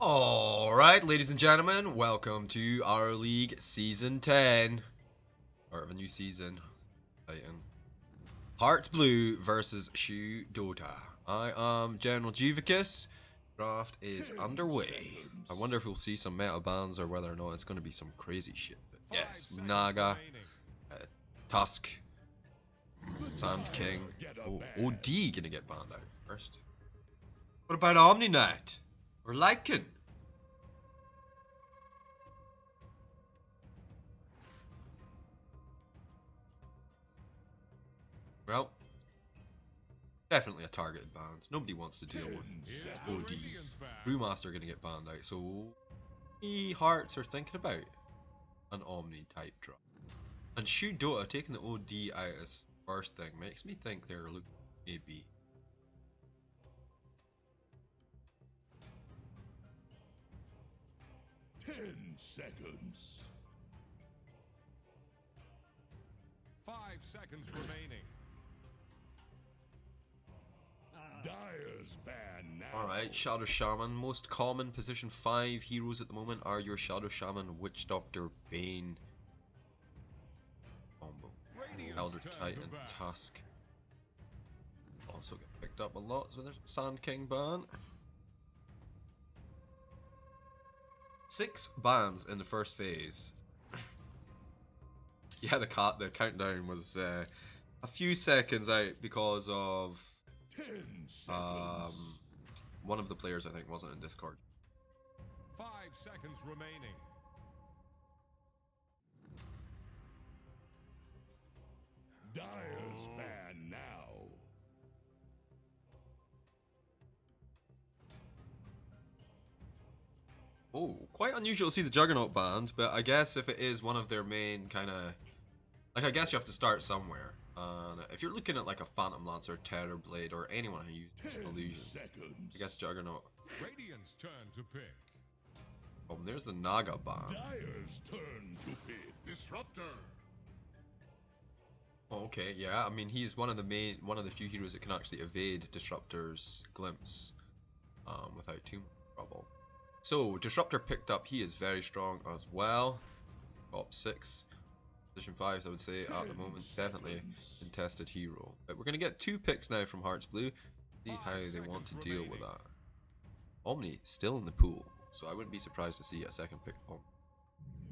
Alright, ladies and gentlemen, welcome to our league season 10. Part of a new season. Titan. Hearts Blue versus SHU Dota. I am General Jivicus. Draft is underway. I wonder if we'll see some meta bans or whether or not it's going to be some crazy shit. But yes, Naga, Tusk, Sand King. Oh, OD gonna get banned out first. What about Omniknight? Or Lycan? Well, definitely a targeted ban. Nobody wants to deal with OD. Brewmaster gonna get banned out, so Hearts are thinking about an Omni type drop. And SHU Dota taking the OD out as the first thing makes me think they're looking maybe. Seconds. 5 seconds remaining. Dyer's ban now. Alright, Shadow Shaman. Most common position 5 heroes at the moment are your Shadow Shaman, Witch Doctor, Bane, Combo, Elder Titan, Tusk. Also get picked up a lot, so there's Sand King ban. 6 bans in the first phase. Yeah, the countdown was a few seconds out because of one of the players I think wasn't in Discord. 5 seconds remaining. Dyer's ban now. Oh, quite unusual to see the Juggernaut banned, but I guess if it is one of their main kind of... Like, I guess you have to start somewhere. If you're looking at like a Phantom Lancer, Terrorblade, or anyone who uses illusions, I guess Juggernaut. Radiant's turn to pick. Oh, there's the Naga ban. Dyer's turn to pick. Disruptor. Oh, okay, yeah. I mean, he's one of the few heroes that can actually evade Disruptor's glimpse without too much trouble. So, Disruptor picked up, he is very strong as well. Top 6. Position 5, I would say, at the moment. Definitely contested hero. But we're going to get 2 picks now from Hearts Blue. See how they want to deal with that. Omni still in the pool, so I wouldn't be surprised to see a second pick from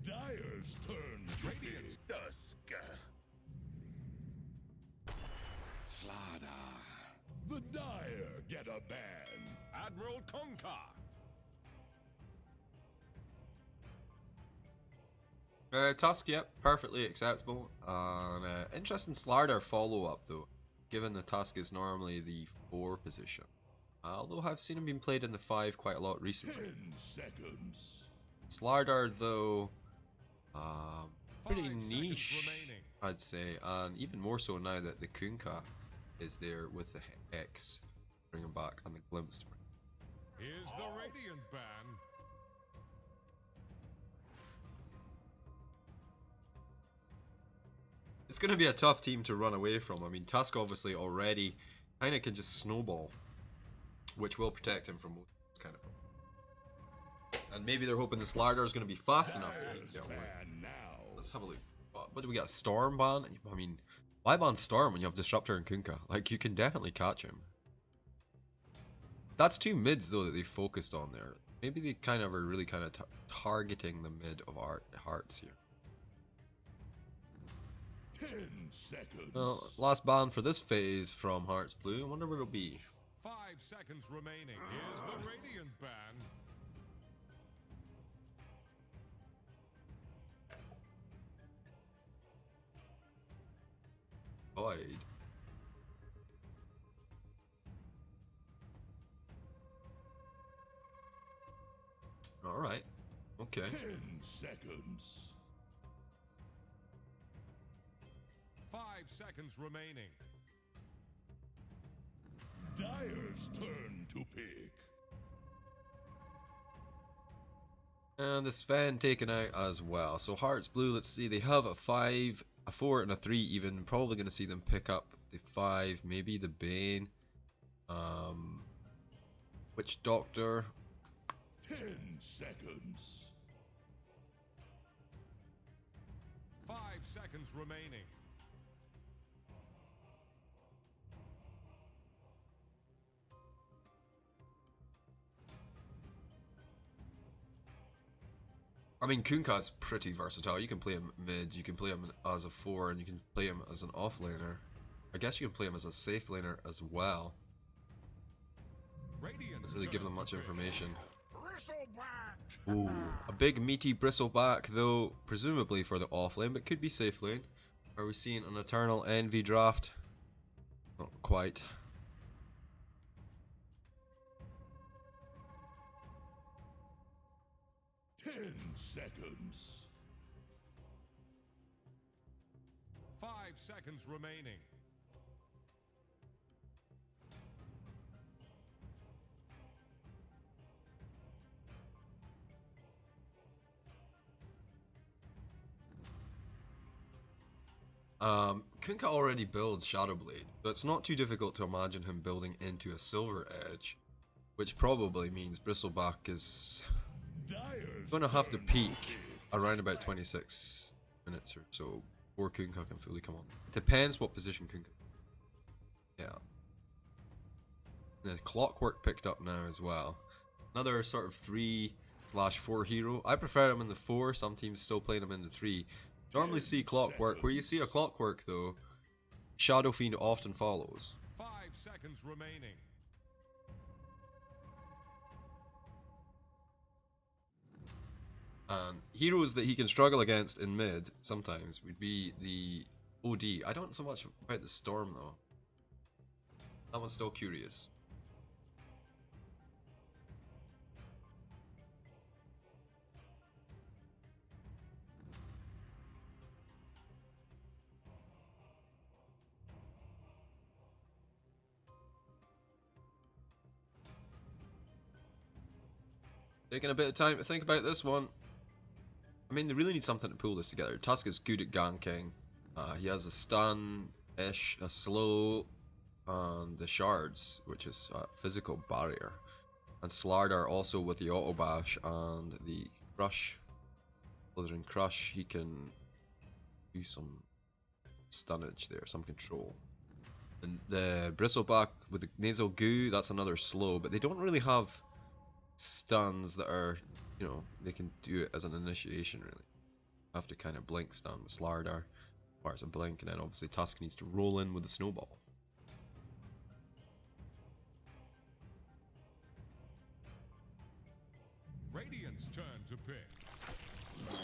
Dyer's turn to Radiant's dusk. Slada. The Dyer get a ban. Admiral Conker. Tusk, yep, perfectly acceptable. Interesting Slardar follow-up though, given the Tusk is normally the 4 position. Although I've seen him being played in the 5 quite a lot recently. 10 seconds. Slardar though, pretty 5 niche, remaining. I'd say, and even more so now that the Kunkka is there with the X, bring him back, and the Glimpse. Here's the Radiant ban. It's going to be a tough team to run away from. I mean, Tusk obviously already kind of can just snowball, which will protect him from most kind of. And maybe they're hoping this Slardar is going to be fast enough to get away. Let's have a look. What do we got? Storm ban? I mean, why ban Storm when you have Disruptor and Kunkka? Like, you can definitely catch him. That's 2 mids though that they focused on there. Maybe they kind of are really kind of targeting the mid of Hearts here. 10 seconds. Well, last ban for this phase from Hearts Blue. I wonder what it'll be. 5 seconds remaining. Here's the Radiant ban. Void. Alright. Okay. 10 seconds. 5 seconds remaining. Dyer's turn to pick. And the Sven taken out as well. So Hearts Blue, let's see, they have a 5, a 4, and a 3 even. Probably going to see them pick up the 5, maybe the Bane. Witch Doctor. 10 seconds. 5 seconds remaining. I mean, Kunkka's pretty versatile. You can play him mid, you can play him as a 4, and you can play him as an off-laner. I guess you can play him as a safe laner as well. Doesn't really give them much information. Ooh, a big meaty bristleback though, presumably for the off lane, but could be safe lane. Are we seeing an Eternal Envy draft? Not quite. Seconds. 5 seconds remaining. Kunkka already builds Shadowblade, so it's not too difficult to imagine him building into a Silver Edge, which probably means Bristleback is going to have to peak around about 26 minutes or so before Kunkka can fully come on. It depends what position Kunkka. Yeah. The Clockwork picked up now as well. Another sort of 3/4 hero. I prefer him in the 4, some teams still playing him in the 3. Normally see Clockwork. Where you see a Clockwork though, Shadow Fiend often follows. 5 seconds remaining. Heroes that he can struggle against in mid sometimes would be the OD. I don't so much about the Storm though. That one's still curious. Taking a bit of time to think about this one. I mean, they really need something to pull this together. Tusk is good at ganking. He has a stun-ish, a slow, and the shards, which is a physical barrier. And Slardar also with the auto bash and the crush. Other than crush, he can do some stunnage there, some control. And the Bristleback with the nasal goo, that's another slow, but they don't really have stuns that are, you know, they can do it as an initiation really. Have to kind of blink stun with Slardar, requires a blink, and then obviously Tusk needs to roll in with the snowball. Radiant's turn to pick.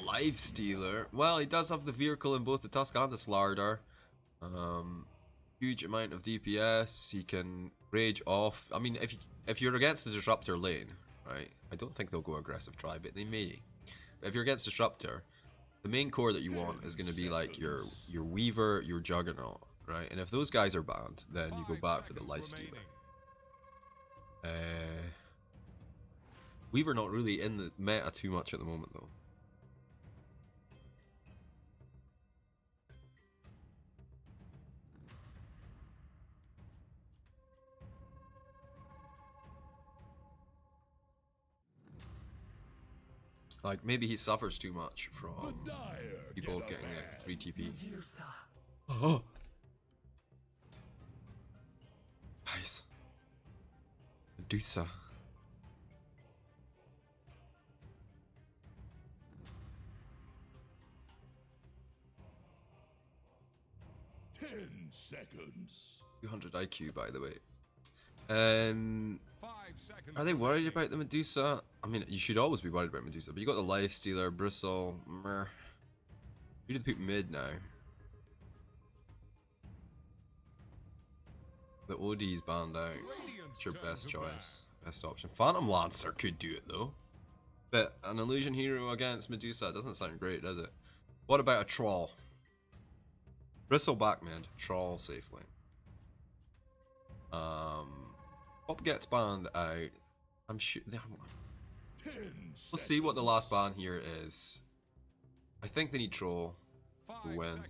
Lifestealer. Well, he does have the vehicle in both the Tusk and the Slardar. Huge amount of DPS. He can rage off. I mean, if you're against the Disruptor lane, right? I don't think they'll go aggressive try, but they may. But if you're against Disruptor, the main core that you want is going to be like your Weaver, your Juggernaut, right? And if those guys are banned, then you go back for the Lifestealer. Weaver not really in the meta too much at the moment though. Like, maybe he suffers too much from people getting a free TP. Oh! Nice. Medusa. Seconds. 200 IQ, by the way. Are they worried about the Medusa? I mean, you should always be worried about Medusa, but you got the Lifestealer, Bristle, meh. You need to put mid now. The OD's banned out. It's your best choice, best option. Phantom Lancer could do it though. But an illusion hero against Medusa doesn't sound great, does it? What about a Troll? Bristleback mid, Troll safe lane. Pop gets banned out. I'm sure. We'll see what the last ban here is. I think they need Troll to win.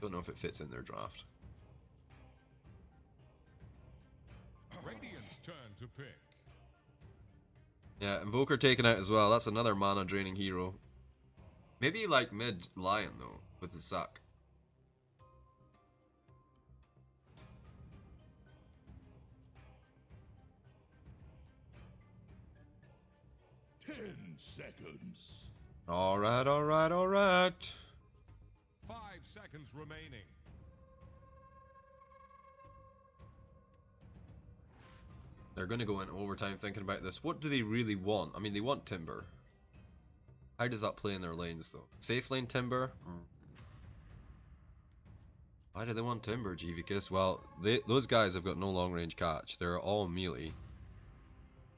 Don't know if it fits in their draft. Radiant's turn to pick. Yeah, Invoker taken out as well. That's another mana draining hero. Maybe like mid Lion though, with the suck. Seconds. Alright, alright, alright. 5 seconds remaining. They're gonna go in overtime thinking about this. What do they really want? I mean, they want Timber. How does that play in their lanes though? Safe lane Timber? Why do they want Timber, GVKIS? Well, those guys have got no long range catch. They're all melee.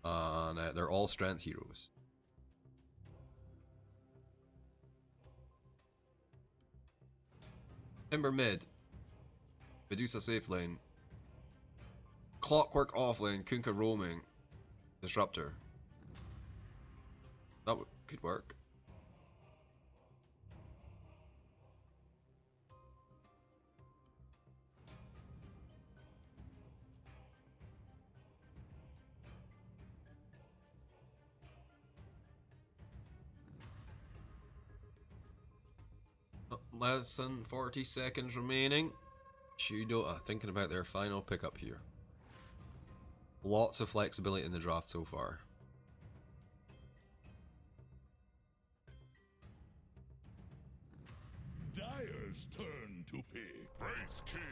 And they're all strength heroes. Timber mid. Medusa safe lane. Clockwork off lane. Kunkka roaming. Disruptor. That could work. Less than 40 seconds remaining. SHU Dota thinking about their final pickup here. Lots of flexibility in the draft so far. Dire's turn to pick. Wraith King.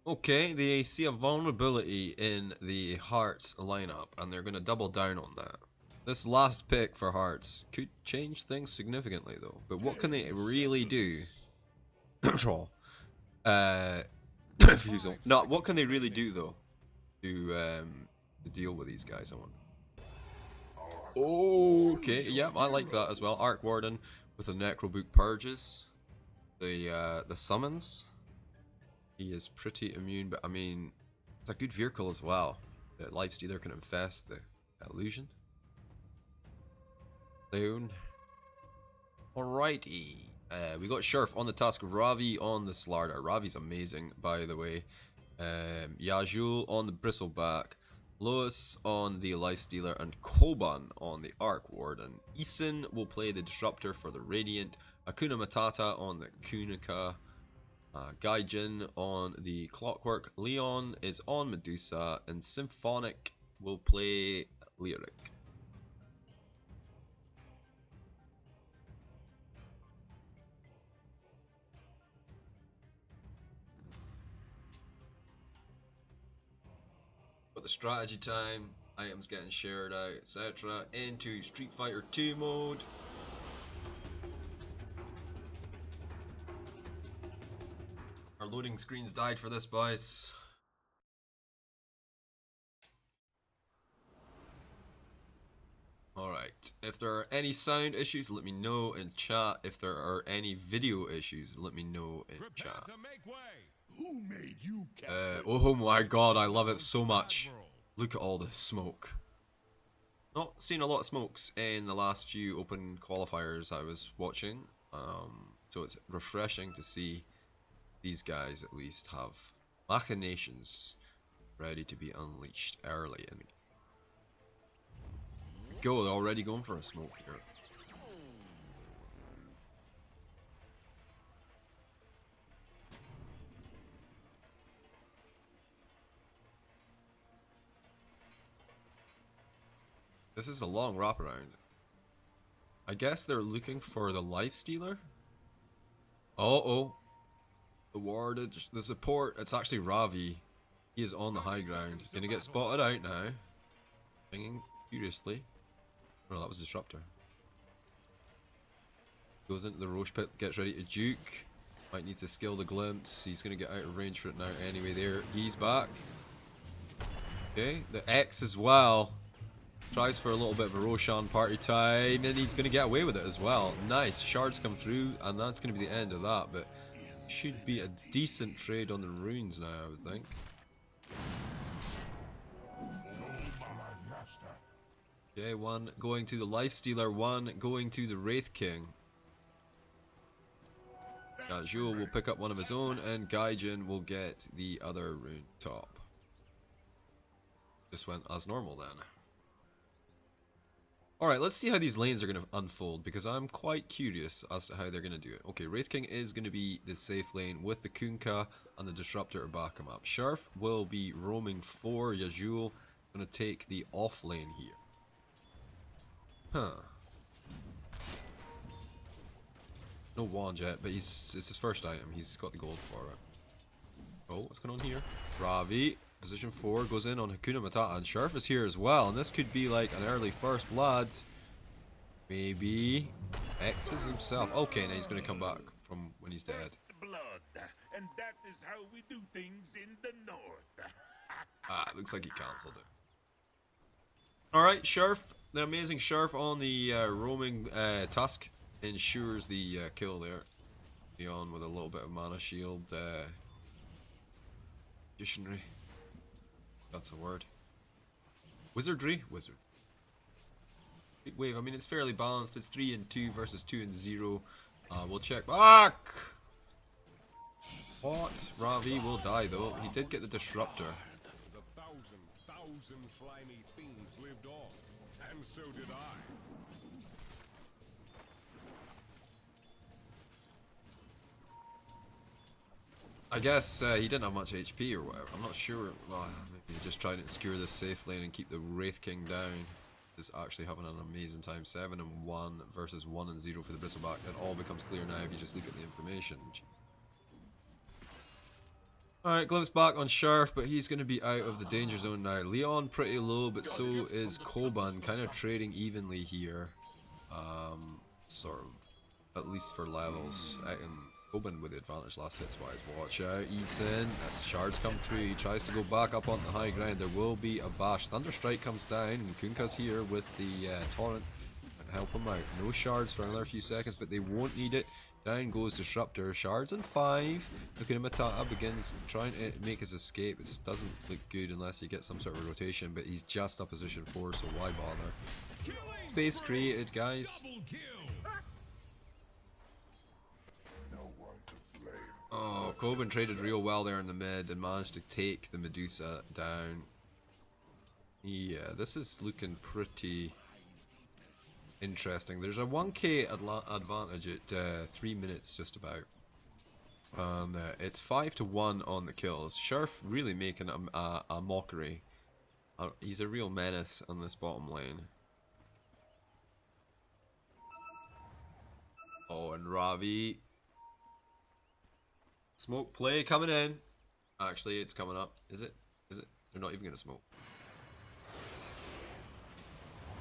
Okay, they see a vulnerability in the Hearts lineup, and they're going to double down on that. This last pick for Hearts could change things significantly, though. But what can they really do? Troll. Refusal. No, what can they really do, though, to deal with these guys? I wonder. Okay, yeah, I like that as well. Arc Warden with the Necrobook Purges, the summons. He is pretty immune, but I mean, it's a good vehicle as well. The Lifestealer can infest the illusion. Down. Alrighty. We got Sheriff on the Tusk, Ravi on the Slardar. Ravi's amazing, by the way. Yajul on the Bristleback, Lois on the Lifestealer, and Koban on the Arc Warden. Isin will play the Disruptor for the Radiant, Akuna Matata on the Kunika, Gaijin on the Clockwork, Leon is on Medusa, and Symphonic will play Lyric. But the strategy time, items getting shared out, etc. into Street Fighter 2 mode. Our loading screens died for this, boys. Alright, if there are any sound issues, let me know in chat. If there are any video issues, let me know in chat. Who made you Oh my god, I love it so much. Look at all the smoke. Not seen a lot of smokes in the last few open qualifiers I was watching. So it's refreshing to see these guys at least have machinations ready to be unleashed early in the game. Go, they're already going for a smoke here. This is a long wraparound. I guess they're looking for the Lifestealer? Uh-oh. The wardage, the support, it's actually Ravi. He is on the high ground. Gonna get spotted out now. Pinging furiously. Oh, that was Disruptor. Goes into the Roche Pit, gets ready to juke. Might need to skill the Glimpse. He's gonna get out of range for it now anyway there. He's back. Okay, the X as well. Tries for a little bit of a Roshan party time, and he's going to get away with it as well. Nice, shards come through, and that's going to be the end of that, but should be a decent trade on the runes now, I would think. Okay, one going to the Lifestealer, one going to the Wraith King. Jewel will pick up one of his own, and Gaijin will get the other rune top. Just went as normal then. Alright, let's see how these lanes are going to unfold, because I'm quite curious as to how they're going to do it. Okay, Wraith King is going to be the safe lane with the Kunkka and the Disruptor to back him up. Sharf will be roaming for Yajul, going to take the off lane here. Huh. No wand yet, but it's his first item. He's got the gold for it. Oh, what's going on here? Ravi, position 4, goes in on Hakuna Matata, and Sharf is here as well, and this could be like an early first blood. Maybe X's himself. Okay, now he's going to come back from when he's dead. First blood, and that is how we do things in the north. Ah, it looks like he cancelled it. Alright, Sharf, the amazing Sharf on the roaming Tusk ensures the kill there. Leon with a little bit of mana shield. Magicianry. That's a word. Wizardry? Wizard. Big wave. I mean, it's fairly balanced. It's 3 and 2 versus 2 and 0. We'll check back. What? Ravi will die though. He did get the disruptor. The thousand slimy fiends lived on, and so did I. I guess he didn't have much HP or whatever. I'm not sure. Well, maybe just trying to secure the safe lane and keep the Wraith King down. Is actually having an amazing time. 7 and 1 versus 1 and 0 for the Bristleback. It all becomes clear now if you just look at the information. Alright, glimpse back on Sharf, but he's going to be out of the danger zone now. Leon pretty low, but so is Koban, kind of trading evenly here. Sort of, at least for levels. Koban with the advantage last hits wise. Watch out, Eason. As shards come through, he tries to go back up on the high ground. There will be a bash. Thunderstrike comes down, and Kunkka's here with the torrent and help him out. No shards for another few seconds, but they won't need it. Down goes Disruptor. Shards on 5. Hakuna Matata begins trying to make his escape. It doesn't look good unless you get some sort of rotation, but he's just on position 4, so why bother? Space created, guys. Oh, Koban traded real well there in the mid and managed to take the Medusa down. Yeah, this is looking pretty interesting. There's a 1k advantage at 3 minutes just about. And it's 5 to 1 on the kills. Sharf really making a mockery. He's a real menace on this bottom lane. Oh, and Ravi. Smoke play coming in. Actually, it's coming up. Is it? Is it? They're not even going to smoke.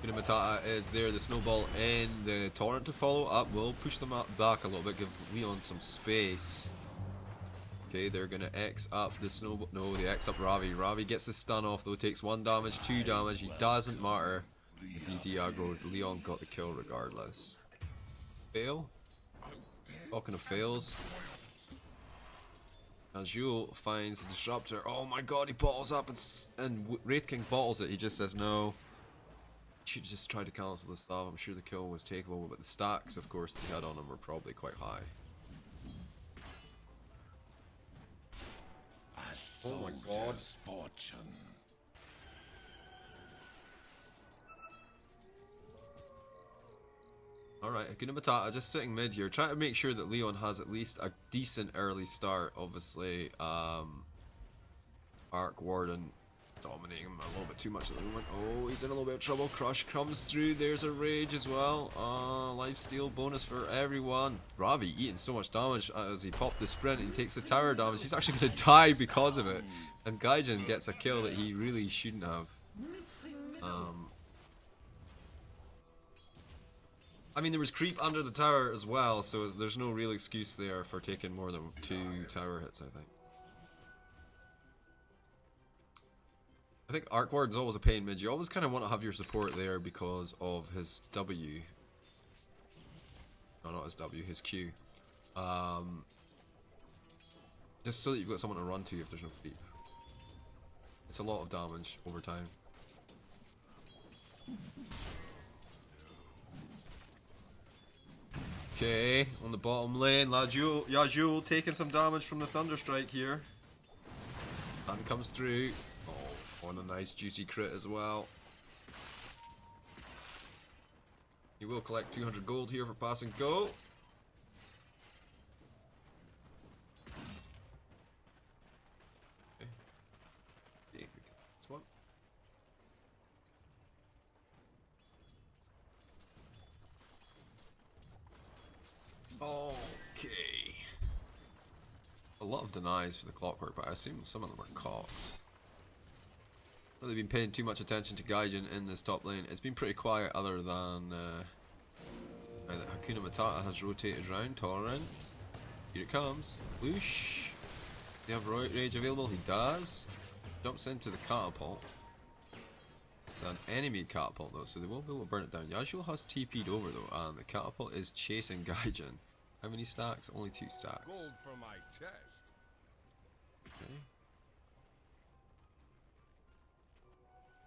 Hakuna Matata is there. The snowball in. The torrent to follow up will push them up back a little bit. Give Leon some space. Okay, they're going to X up the snowball. No, they X up Ravi. Ravi gets the stun off though. Takes 1 damage, 2 damage. He doesn't matter. If he de-aggroed, Leon got the kill regardless. Fail? Talking of fails. Jewel finds the Disruptor. Oh my god, he bottles up and Wraith King bottles it. He just says no. He should just try to cancel the stuff. I'm sure the kill was takeable, but the stacks, of course, they had on him were probably quite high. Oh my god. Fortune. Alright, Hakuna Matata just sitting mid here, trying to make sure that Leon has at least a decent early start. Obviously, Arc Warden dominating him a little bit too much at the moment. Oh, he's in a little bit of trouble. Crush comes through, there's a Rage as well. Lifesteal bonus for everyone. Ravi eating so much damage as he popped the sprint and he takes the tower damage. He's actually going to die because of it. And Gaijin gets a kill that he really shouldn't have. I mean, there was creep under the tower as well, so there's no real excuse there for taking more than 2 tower hits, I think. I think Arc Ward's always a pain mid. You always kind of want to have your support there because of his W. No, not his W, his Q. Just so that you've got someone to run to if there's no creep. It's a lot of damage over time. Okay, on the bottom lane, Yajul taking some damage from the Thunderstrike here. Stun comes through. Oh, on a nice juicy crit as well. He will collect 200 gold here for passing go. Okay, this one. Okay. A lot of denies for the Clockwork, but I assume some of them are Cox. Really been paying too much attention to Gaijin in this top lane. It's been pretty quiet other than Hakuna Matata has rotated around. Torrent. Here it comes. Whoosh. Do you have Rage available? He does. Jumps into the catapult. It's an enemy catapult though, so they won't be able to burn it down. Yasuo has TP'd over though, and the catapult is chasing Gaijin. How many stacks? Only 2 stacks. Gold for my chest. Okay.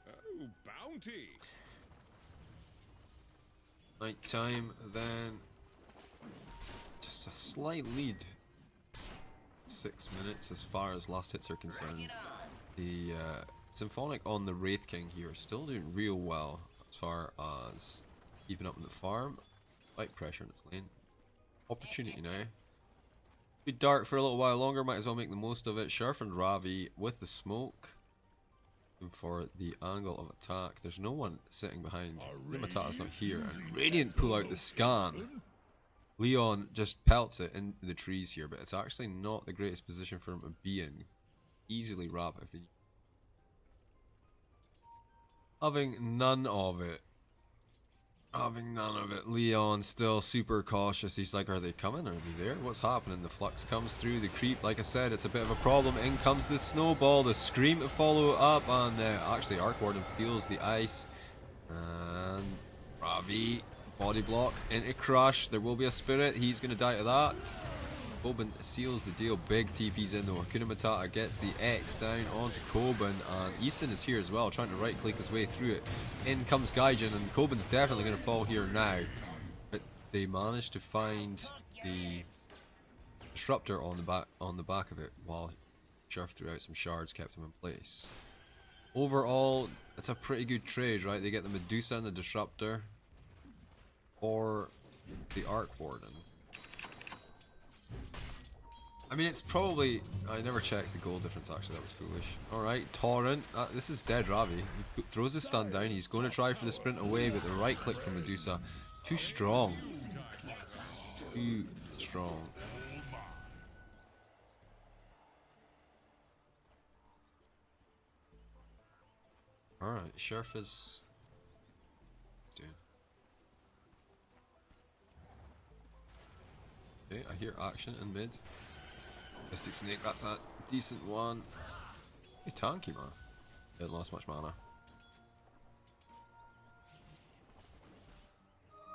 Oh, bounty. Night time, then just a slight lead. 6 minutes as far as last hits are concerned. The Symphonic on the Wraith King here still doing real well as far as keeping up in the farm. Light pressure in its lane. Opportunity now. Be dark for a little while longer, might as well make the most of it. Sharf and Ravi with the smoke. Looking for the angle of attack. There's no one sitting behind. Limatata's not here. And Radiant pull out the scan. Leon just pelts it in the trees here, but it's actually not the greatest position for him to be in. Easily wrap if he... Having none of it. Leon still super cautious. He's like, are they coming? Are they there? What's happening? The flux comes through. The creep, like I said, it's a bit of a problem. In comes the snowball. The scream to follow up. And actually, Arc Warden feels the ice. And Ravi, body block into Crush. There will be a spirit. He's going to die to that. Coben seals the deal. Big TP's in though. Hakuna Matata gets the X down onto Coben, and Eason is here as well, trying to right click his way through it. In comes Gaijin, and Coben's definitely going to fall here now. But they managed to find the disruptor on the back of it, while Sharf threw out some shards, kept him in place. Overall, it's a pretty good trade, right? They get the Medusa and the disruptor, or the Arc Warden. I mean, it's probably... I never checked the goal difference, actually. That was foolish. Alright, Torrent. This is dead Ravi. He throws his stun down. He's going to try for the sprint away, but the right click from Medusa. Too strong. Too strong. Alright, Sheriff is... Okay, I hear action in mid. Mystic Snake, that's a decent one. Hey, tanky man. Didn't lost much mana.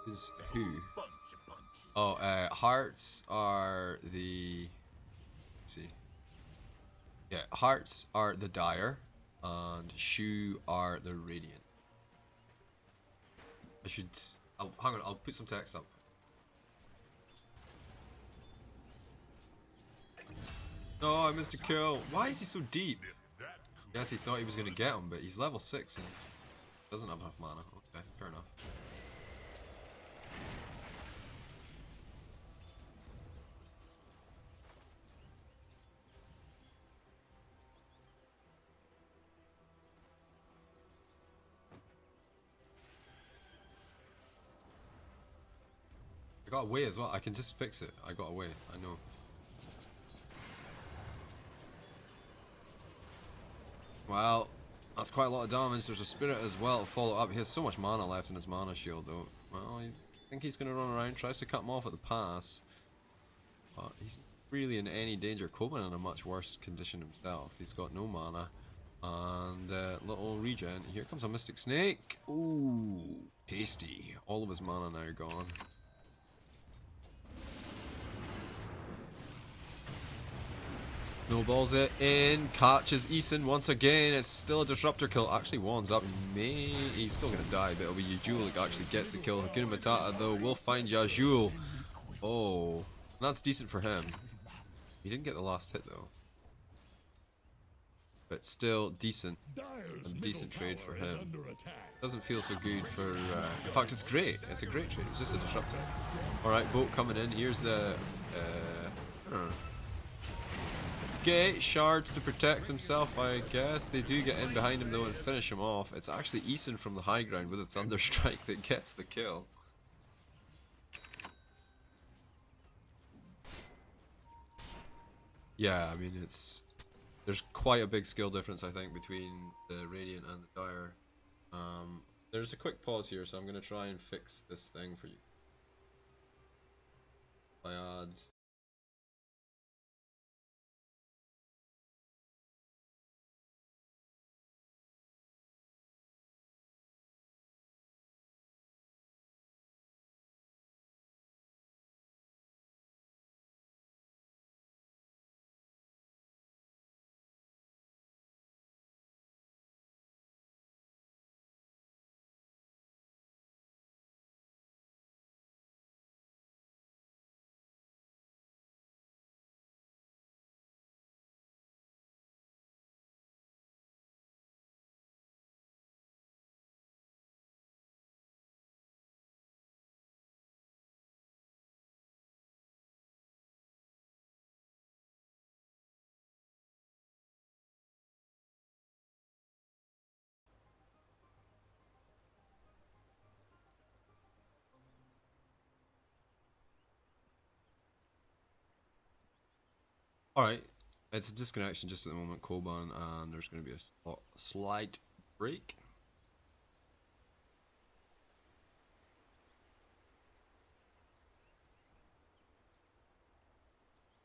Is who? Oh, Hearts are the... Let's see. Yeah, Hearts are the Dire, and SHU are the Radiant. I should... hang on, I'll put some text up. No, I missed a kill. Why is he so deep? Yes, he thought he was going to get him, but he's level 6 and doesn't have enough mana. Okay, fair enough. I got away as well. I can just fix it. I got away. I know. Well, that's quite a lot of damage. There's a spirit as well to follow up. He has so much mana left in his mana shield though. Well, I think he's going to run around, tries to cut him off at the pass. But he's not really in any danger. Coben in a much worse condition himself. He's got no mana. And little regen. Here comes a Mystic Snake. Ooh, tasty. All of his mana now gone. Snowballs it in, catches Eason once again. It's still a disruptor kill. Actually wands up. He's still gonna die, but it'll be Yajul that actually gets the kill. Hakuna Matata though will find Yajul. Oh, that's decent for him. He didn't get the last hit though. But still decent. A decent trade for him. Doesn't feel so good for... in fact, it's great. It's a great trade. It's just a disruptor. Alright, boat coming in. Here's the... I don't know. Okay, shards to protect himself, I guess. They do get in behind him though and finish him off. It's actually Eason from the high ground with a Thunder Strike that gets the kill. Yeah, I mean, there's quite a big skill difference, I think, between the Radiant and the Dire. There's a quick pause here, so I'm going to try and fix this thing for you. I add... Alright, it's a disconnection just at the moment, Koban, and there's going to be a slight break.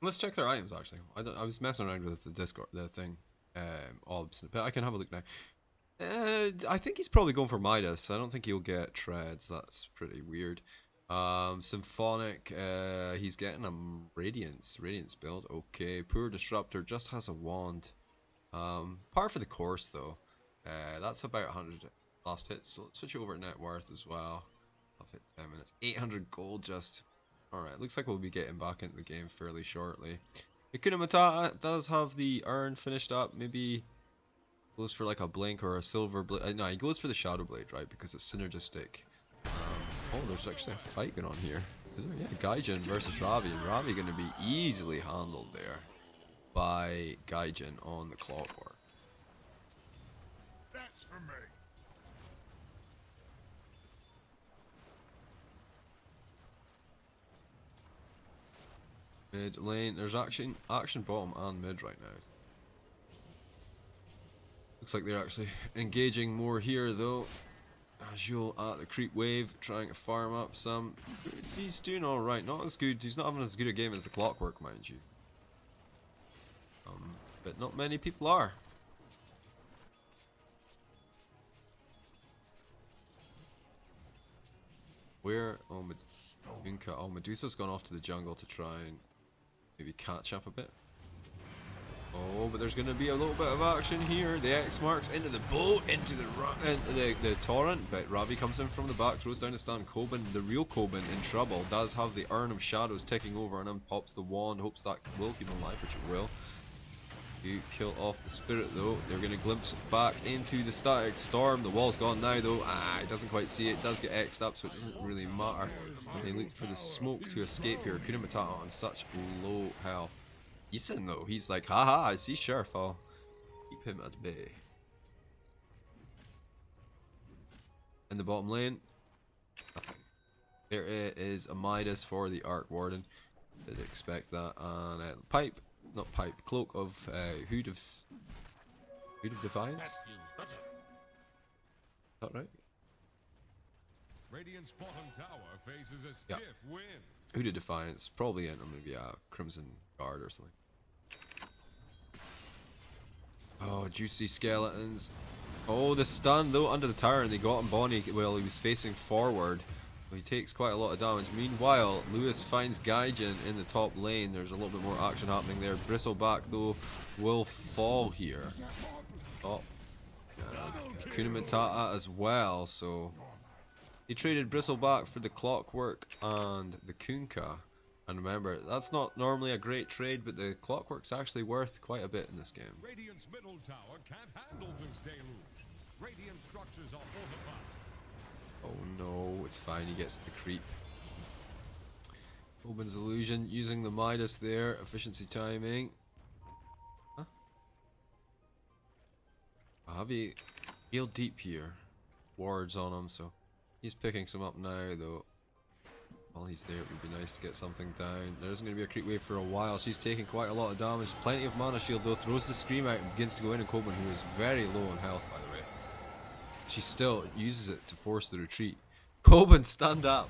Let's check their items actually. I was messing around with the Discord, the thing, but I can have a look now. I think he's probably going for Midas. I don't think he'll get Treads. That's pretty weird. Symphonic, he's getting a Radiance build. Okay, Poor Disruptor just has a wand. Par for the course though. That's about 100 last hits. So let's switch over to net worth as well. I've hit 10 minutes. 800 gold just. Alright, looks like we'll be getting back into the game fairly shortly. Hakuna Matata does have the urn finished up. Maybe goes for like a blink or a silver blade. No, he goes for the shadow blade, right? Because it's synergistic. Oh, there's actually a fight going on here. Is there? Yeah, Gaijin versus Ravi. Ravi going to be easily handled there by Gaijin on the clockwork. That's for me. Mid lane, there's action bottom and mid right now. Looks like they're actually engaging more here though. Azul at the creep wave, trying to farm up some. He's doing alright, not as good, he's not having as good a game as the clockwork, mind you. But not many people are. Where? Oh, Medusa's gone off to the jungle to try and maybe catch up a bit. Oh, but there's going to be a little bit of action here. The X marks into the boat, into the torrent, but Ravi comes in from the back, throws down the stand. Coben, the real Coben, in trouble, does have the Urn of Shadows ticking over, and then pops the wand, hopes that will keep him alive, which it will. You kill off the spirit though. They're going to glimpse back into the static storm. The wall's gone now though. He doesn't quite see it. It does get X'd up, so it doesn't really matter. And they look for the smoke to escape here. Hakuna Matata on such low health. Eason though, he's like, haha, I see Sheriff, I'll keep him at bay. In the bottom lane, nothing. There is a Midas for the Arc Warden. Did expect that. And cloak of Hood of Defiance. Is that right? Radiant's bottom tower faces a stiff wind. Hood of Defiance, probably in maybe a Crimson Guard or something. Oh, juicy skeletons. Oh, the stun though under the tower, and they got him Bonnie while he was facing forward. He takes quite a lot of damage. Meanwhile, Lewis finds Gaijin in the top lane. There's a little bit more action happening there. Bristleback though will fall here. Oh, Hakuna Matata as well. So he traded Bristleback for the Clockwork and the Kunkka. And remember, that's not normally a great trade, but the clockwork's actually worth quite a bit in this game. Radiant's middle tower can't handle this deluge. Radiant structures are fortified. Oh no, it's fine, he gets the creep. Oben's illusion, using the Midas there, efficiency timing. Huh? Javi real deep here. Wards on him, so he's picking some up now though. While he's there, it would be nice to get something down. There isn't going to be a creep wave for a while. She's taking quite a lot of damage. Plenty of mana shield though. Throws the scream out and begins to go in. And Coben, who is very low on health by the way, she still uses it to force the retreat. Coben, stand up!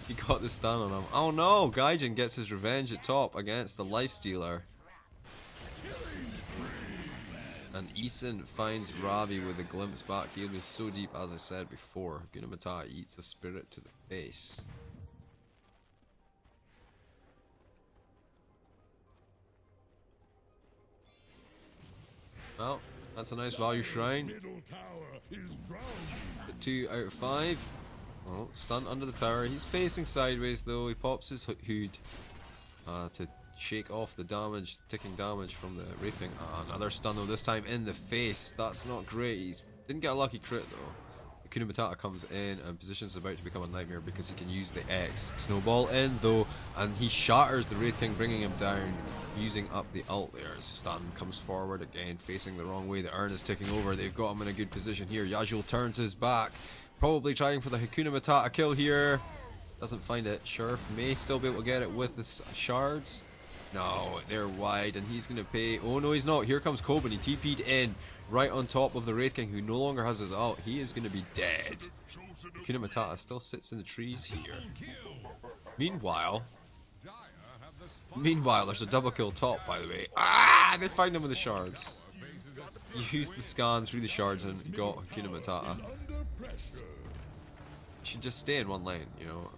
He got the stun on him. Oh no! Gaijin gets his revenge at top against the Lifestealer. And Eason finds Ravi with a glimpse back. He'll be so deep, as I said before. Gunamatata eats a spirit to the face. Well, that's a nice value shrine. 2 out of 5. Well, stun under the tower. He's facing sideways though. He pops his hood to shake off the damage, ticking damage from the Wraithing. Another stun though, this time in the face. That's not great. He didn't get a lucky crit though. Hakuna Matata comes in and position's about to become a nightmare because he can use the X. Snowball in though, and he shatters the Wraithing, bringing him down, using up the ult there. Stun comes forward again, facing the wrong way. The urn is ticking over. They've got him in a good position here. Yasuo turns his back, probably trying for the Hakuna Matata kill here. Doesn't find it. Sheriff may still be able to get it with the shards. No, they're wide and he's going to pay. Oh no, he's not. Here comes Coben. He TP'd in right on top of the Wraith King, who no longer has his ult. He is going to be dead. Hakuna Matata still sits in the trees here. Meanwhile, there's a double kill top, by the way. Ah, they find him with the shards. Used the scan through the shards and got Hakuna Matata. Should just stay in one lane, you know.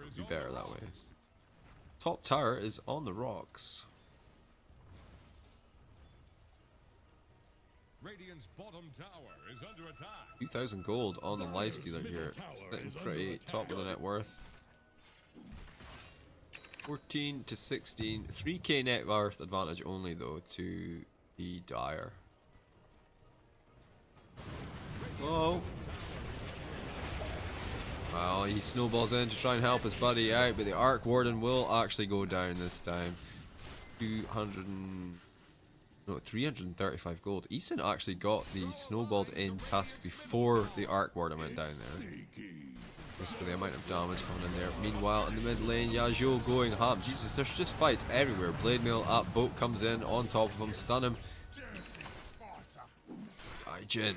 It'd be better that way. Top tower is on the rocks. Radiant's bottom tower is under attack. 2,000 gold on the Lifestealer here. Sitting pretty top of the net worth. 14 to 16. 3k net worth advantage only though to the Dire. Whoa. Well, he snowballs in to try and help his buddy out, but the Arc Warden will actually go down this time. 335 gold. Eason actually got the snowballed in task before the Arc Warden went down there. Just for the amount of damage coming in there. Meanwhile, in the mid lane, Yasuo going ham. Jesus, there's just fights everywhere. Blade Mail up, boat comes in on top of him, stun him. Gaijin.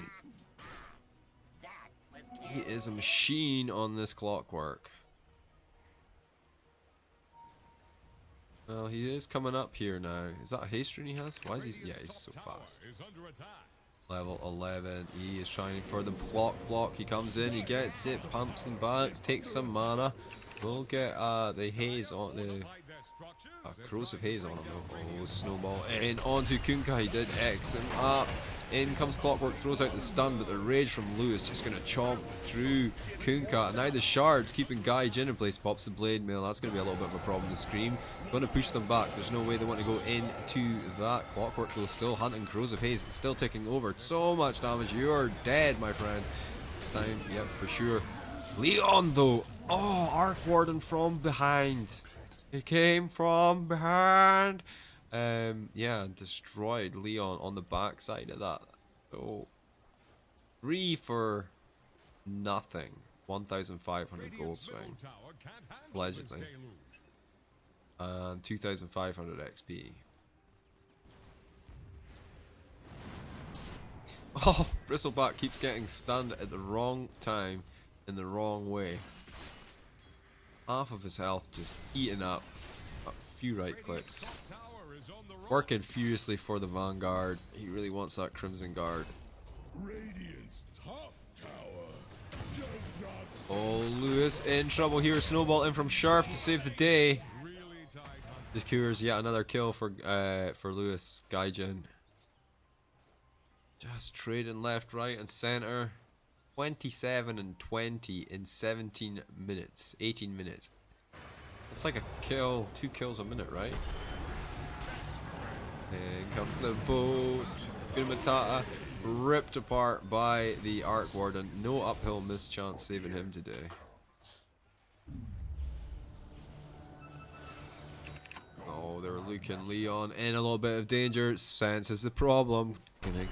He is a machine on this clockwork. Well, he is coming up here now. Is that a haste rune he has? Why is he? Yeah, he's so fast. Level 11. He is trying for the block. He comes in, he gets it, pumps him back, takes some mana. We'll get the haze on the corrosive haze on him. Oh, snowball in onto Kunkka. He did X him up. In comes Clockwork, throws out the stun, but the rage from Lu is just going to chomp through Kunkka. Now the shards keeping Gaijin in place. Pops the blade mail. That's going to be a little bit of a problem to Scream. Going to push them back. There's no way they want to go into that. Clockwork though still hunting corrosive haze. It's still ticking over. So much damage. You're dead, my friend. This time, yep, for sure. Leon though. Oh, Arc Warden from behind. He came from behind. Yeah, destroyed Leon on the backside of that. So 3 for nothing. 1,500 gold swing. Allegedly. And 2,500 XP. Oh, Bristleback keeps getting stunned at the wrong time in the wrong way. Half of his health just eaten up. A few right clicks. Working furiously for the Vanguard. He really wants that Crimson Guard. Oh, Lewis in trouble here. Snowball in from Sharf to save the day. Secures yet another kill for Lewis. Gaijin. Just trading left, right, and center. 27 and 20 in 17 minutes, 18 minutes. It's like a kill, 2 kills a minute, right? And comes the boat. Hakuna Matata ripped apart by the Arc Warden. No uphill mischance saving him today. Oh, they're looking Leon in a little bit of danger. Senses the problem. Can they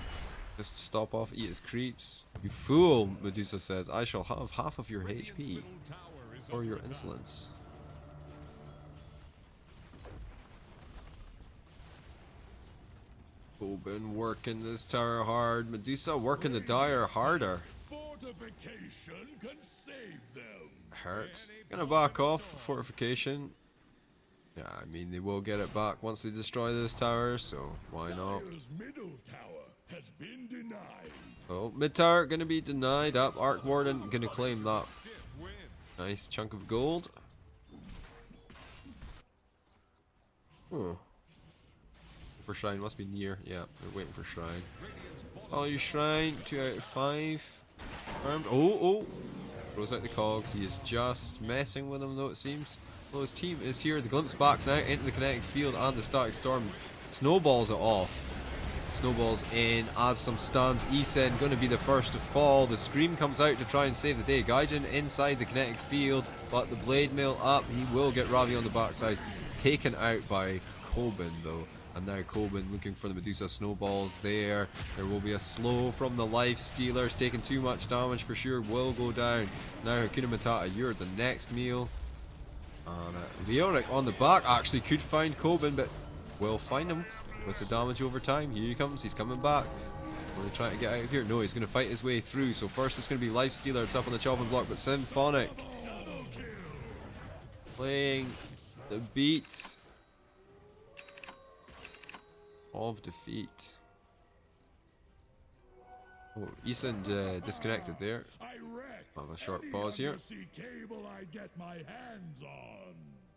just stop off, eat his creeps? You fool, Medusa says. I shall have half of your HP. Or your insolence. Coben working this tower hard. Medusa working the Dire harder. Fortification can save them. Hurts. Gonna back off fortification. Yeah, I mean they will get it back once they destroy this tower, so why not? Dire's middle tower has been denied. Oh, mid tower gonna be denied. Up, Arc Warden gonna claim that nice chunk of gold. Oh. For Shrine must be near. Yeah, they're waiting for Shrine. Oh, you Shrine, 2 out of 5. Armed. Oh! Throws out the cogs. He is just messing with them, though, it seems. Well, his team is here. The glimpse back now into the kinetic field and the static storm. Snowballs it off. Snowballs in, adds some stuns. Isen going to be the first to fall. The Scream comes out to try and save the day. Gaijin inside the kinetic field, but the Blade Mail up. He will get Ravi on the backside. Taken out by Coben, though. And now Coben looking for the Medusa snowballs there. There will be a slow from the Life Stealers. Taking too much damage for sure. Will go down. Now Hakuna Matata, you're the next meal. And Leoric on the back actually could find Coben, but will find him with the damage over time. Here he comes. He's coming back. Will he try to get out of here? No, he's going to fight his way through. So first it's going to be Life Stealer. It's up on the chopping block, but Symphonic playing the beats of defeat. Oh, Isen disconnected there. Have a short pause here.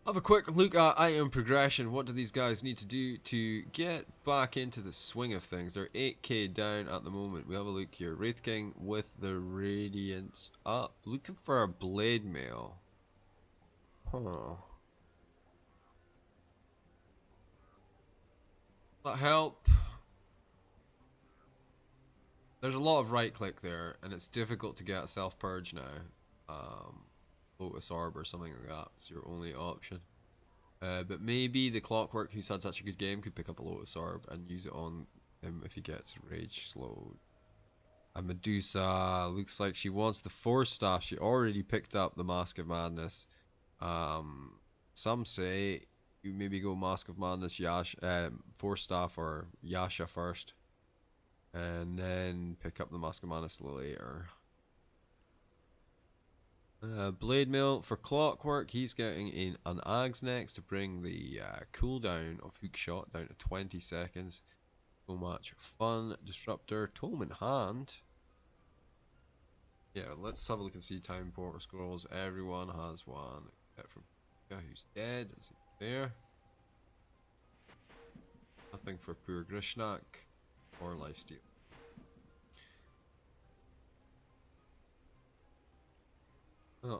Have a quick look at item progression. What do these guys need to do to get back into the swing of things? They're 8k down at the moment. We have a look here. Wraith King with the Radiance up. Looking for a Blade Mail. Huh. That help? There's a lot of right click there, and it's difficult to get a self purge now. Lotus Orb or something like that. It's your only option. But maybe the Clockwork, who's had such a good game, could pick up a Lotus Orb and use it on him if he gets rage slowed. And Medusa looks like she wants the Force Staff. She already picked up the Mask of Madness. Some say you maybe go Mask of Madness, Force Staff, or Yasha first, and then pick up the Mask of Madness later. Blade Mail for Clockwork. He's getting in an Ags next to bring the cooldown of Hook Shot down to 20 seconds. So much fun. Disruptor, Tome in hand. Yeah, let's have a look and see time porter scrolls. Everyone has one except from who's dead. It's there. Nothing for poor Grishnak or Lifesteal.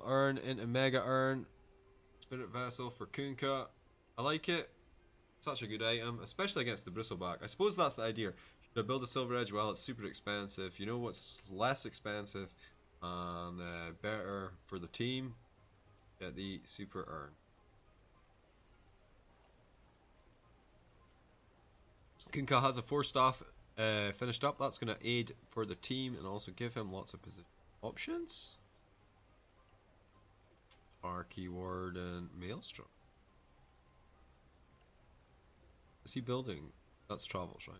Urn into Mega Urn. Spirit Vessel for Kunkka. I like it. Such a good item, especially against the Bristleback. I suppose that's the idea. Should I build a Silver Edge? Well, it's super expensive. You know what's less expensive and better for the team? Get the Super Urn. Kunkka has a 4-staff finished up. That's going to aid for the team and also give him lots of position options. Our keyword and Maelstrom. Is he building? That's travels, right?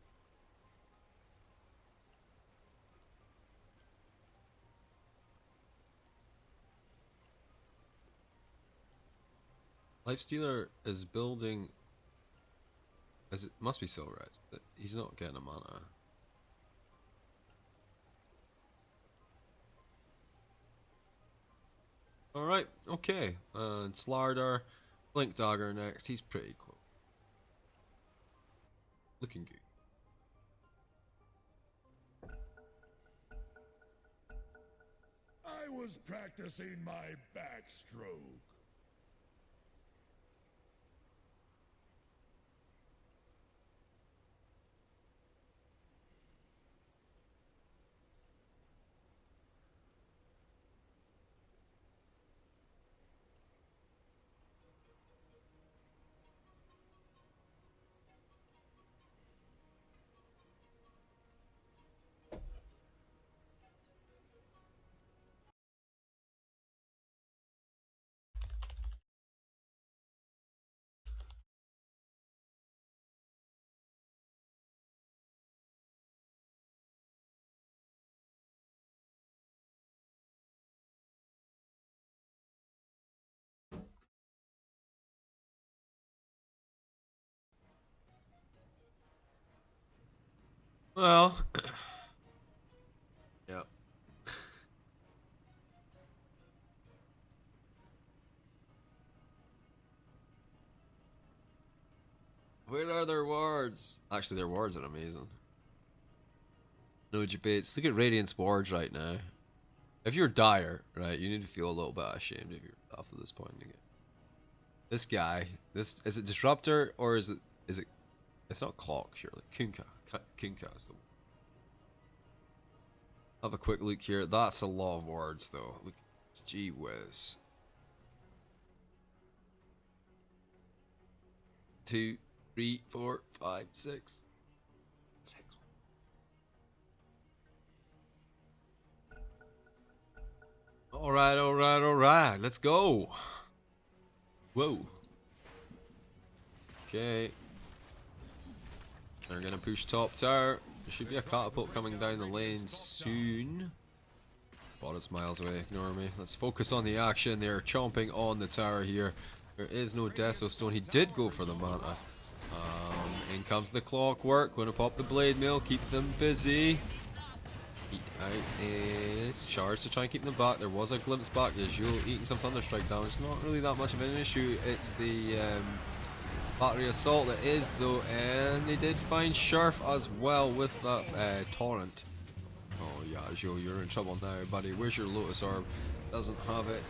Lifestealer is building. As it must be Silver Edge. He's not getting a mana. Alright, okay. And Slardar, Blink Dagger next. He's pretty close. Looking good. was practicing my backstroke. Well, yeah. Where are their wards? Actually, their wards are amazing. No debates. Look at Radiant's wards right now. If you're dire, right, you need to feel a little bit ashamed of yourself at this point in the game. This guy, this is it Disruptor or is it? It's not Clock, surely. Kunkka. Kunkka is the one. Have a quick look here. That's a lot of words though. Look, gee whiz. 2, 3, 4, 5, 6. Alright, alright, alright. Let's go. Whoa. Okay. They're gonna push top tower. There should be a catapult coming down the lane soon. But it's miles away, ignore me. Let's focus on the action. They're chomping on the tower here. There is no Deso Stone. He did go for the Manta. In comes the Clockwork. Gonna pop the Blade Mail. Keep them busy. Eat out is Shards to try and keep them back. There was a glimpse back. Usual eating some Thunderstrike damage. Not really that much of an issue. It's the Battery Assault that is though, and they did find Shurf as well with that Torrent. Oh yeah, Joe, you're in trouble now, buddy. Where's your Lotus Orb? Doesn't have it.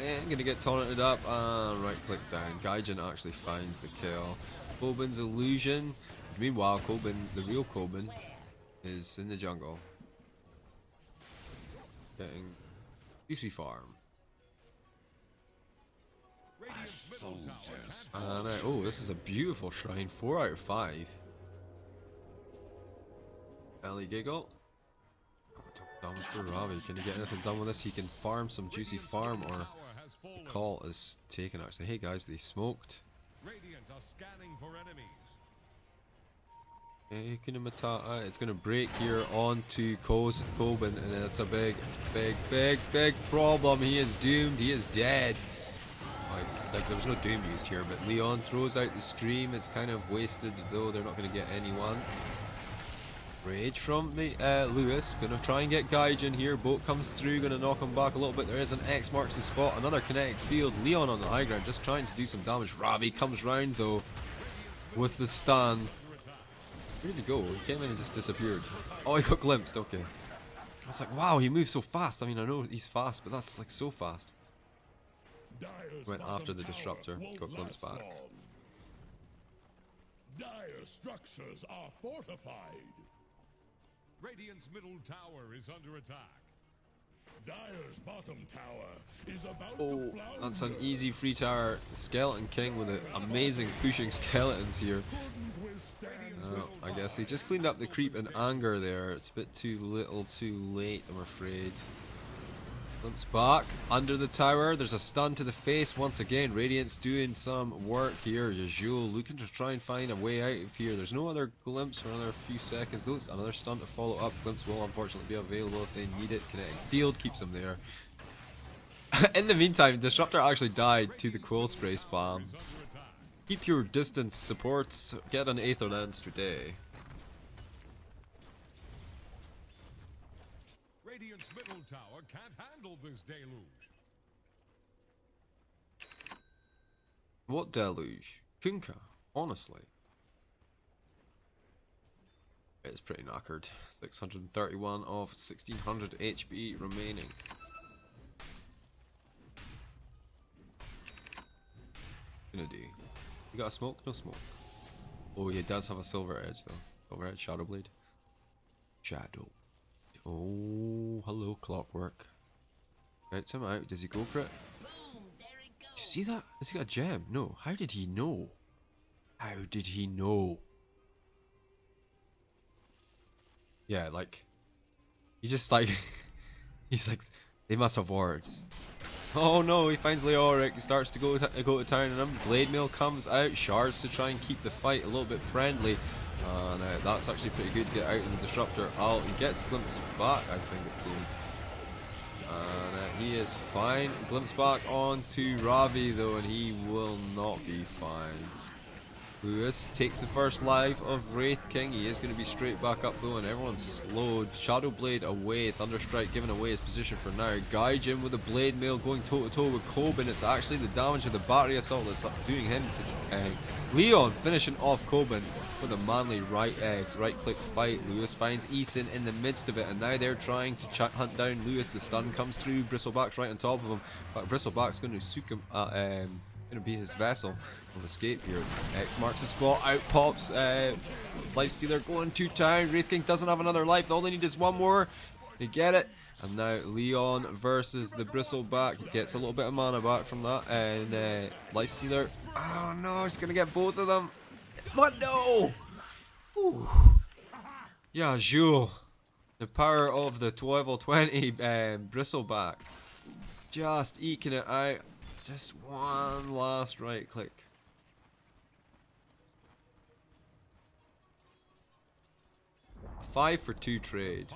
And gonna get torrented up and right click down. Gaijin actually finds the kill. Kobin's illusion. Meanwhile, Kobin, the real Kobin, is in the jungle. Getting juicy farm. And oh, this is a beautiful shrine. 4 out of 5. Ellie Giggle. Damage for Ravi. Can he get anything done with this? He can farm some juicy farm, or the call is taken actually. Hey guys, they smoked. Radiant are scanning for enemies. Okay, Hakuna Matata. It's gonna break here onto Kobin, and it's a big problem. He is doomed. He is dead. Like there was no doom used here, but Leon throws out the Scream. It's kind of wasted though. They're not gonna get anyone. Rage from the Lewis, gonna try and get Gaijin here. Boat comes through, gonna knock him back a little bit. There is an X marks the spot, another kinetic field. Leon on the high ground, just trying to do some damage. Ravi comes round though with the stun. Where did he go? He came in and just disappeared. Oh, he got glimpsed. Okay, I was like, wow, he moves so fast. I mean, I know he's fast, but that's like so fast. Went after the disruptor, got glimpsed back. Dire structures are fortified. Radiant's middle tower is under attack. Dire's bottom tower is about Oh, to flounder. that's an easy free tower. Skeleton King with the amazing pushing skeletons here. I guess he just cleaned up the creep and anger there. It's a bit too little too late, I'm afraid. Glimpse back under the tower. There's a stun to the face once again. Radiant's doing some work here. Yajul looking to try and find a way out of here. There's no other glimpse for another few seconds. Though another stun to follow up. Glimpse will unfortunately be available if they need it. Kinetic field keeps them there. In the meantime, Disruptor actually died to the Quill Spray spam. Keep your distance supports. Get an Aether Lance today. Radiant's middle tower can't handle this deluge. What deluge? Kunkka, honestly. It's pretty knackered. 631 of 1600 HP remaining. Gonna do. You got a smoke? No smoke. Oh, he does have a silver edge though. Silver edge, shadow blade. Shadow. Oh, hello, clockwork. Gets him out. Does he go for it? Did you see that? Has he got a gem? No. How did he know? How did he know? Yeah, like, he's just like, he's like, they must have words. Oh no, he finds Leoric, he starts to go to town on him. Blade Mail comes out, shards to try and keep the fight a little bit friendly. And that's actually pretty good to get out of the Disruptor out. He gets Glimpse back, I think it seems. And he is fine. Glimpse back onto Ravi though, and he will not be fine. Lewis takes the first life of Wraith King. He is going to be straight back up though, and everyone's slowed. Shadow Blade away, Thunderstrike giving away his position for now. Gaijin with a Blade Mail going toe to toe with Coben. It's actually the damage of the Battery Assault that's doing him to Leon finishing off Coben with a manly right click fight. Lewis finds Eason in the midst of it, and now they're trying to hunt down Lewis. The stun comes through, Bristleback's right on top of him, but Bristleback's going to sook him going to be his vessel of escape here. X marks the spot, out pops Lifestealer going to town. Wraith King doesn't have another life, all they need is one more. They get it, and now Leon versus the Bristleback. He gets a little bit of mana back from that, and Lifestealer, oh no, he's going to get both of them. What? No! Whew. Yeah, Jules. The power of the level 20 Bristleback. Just eking it out. Just one last right click. A 5-for-2 trade.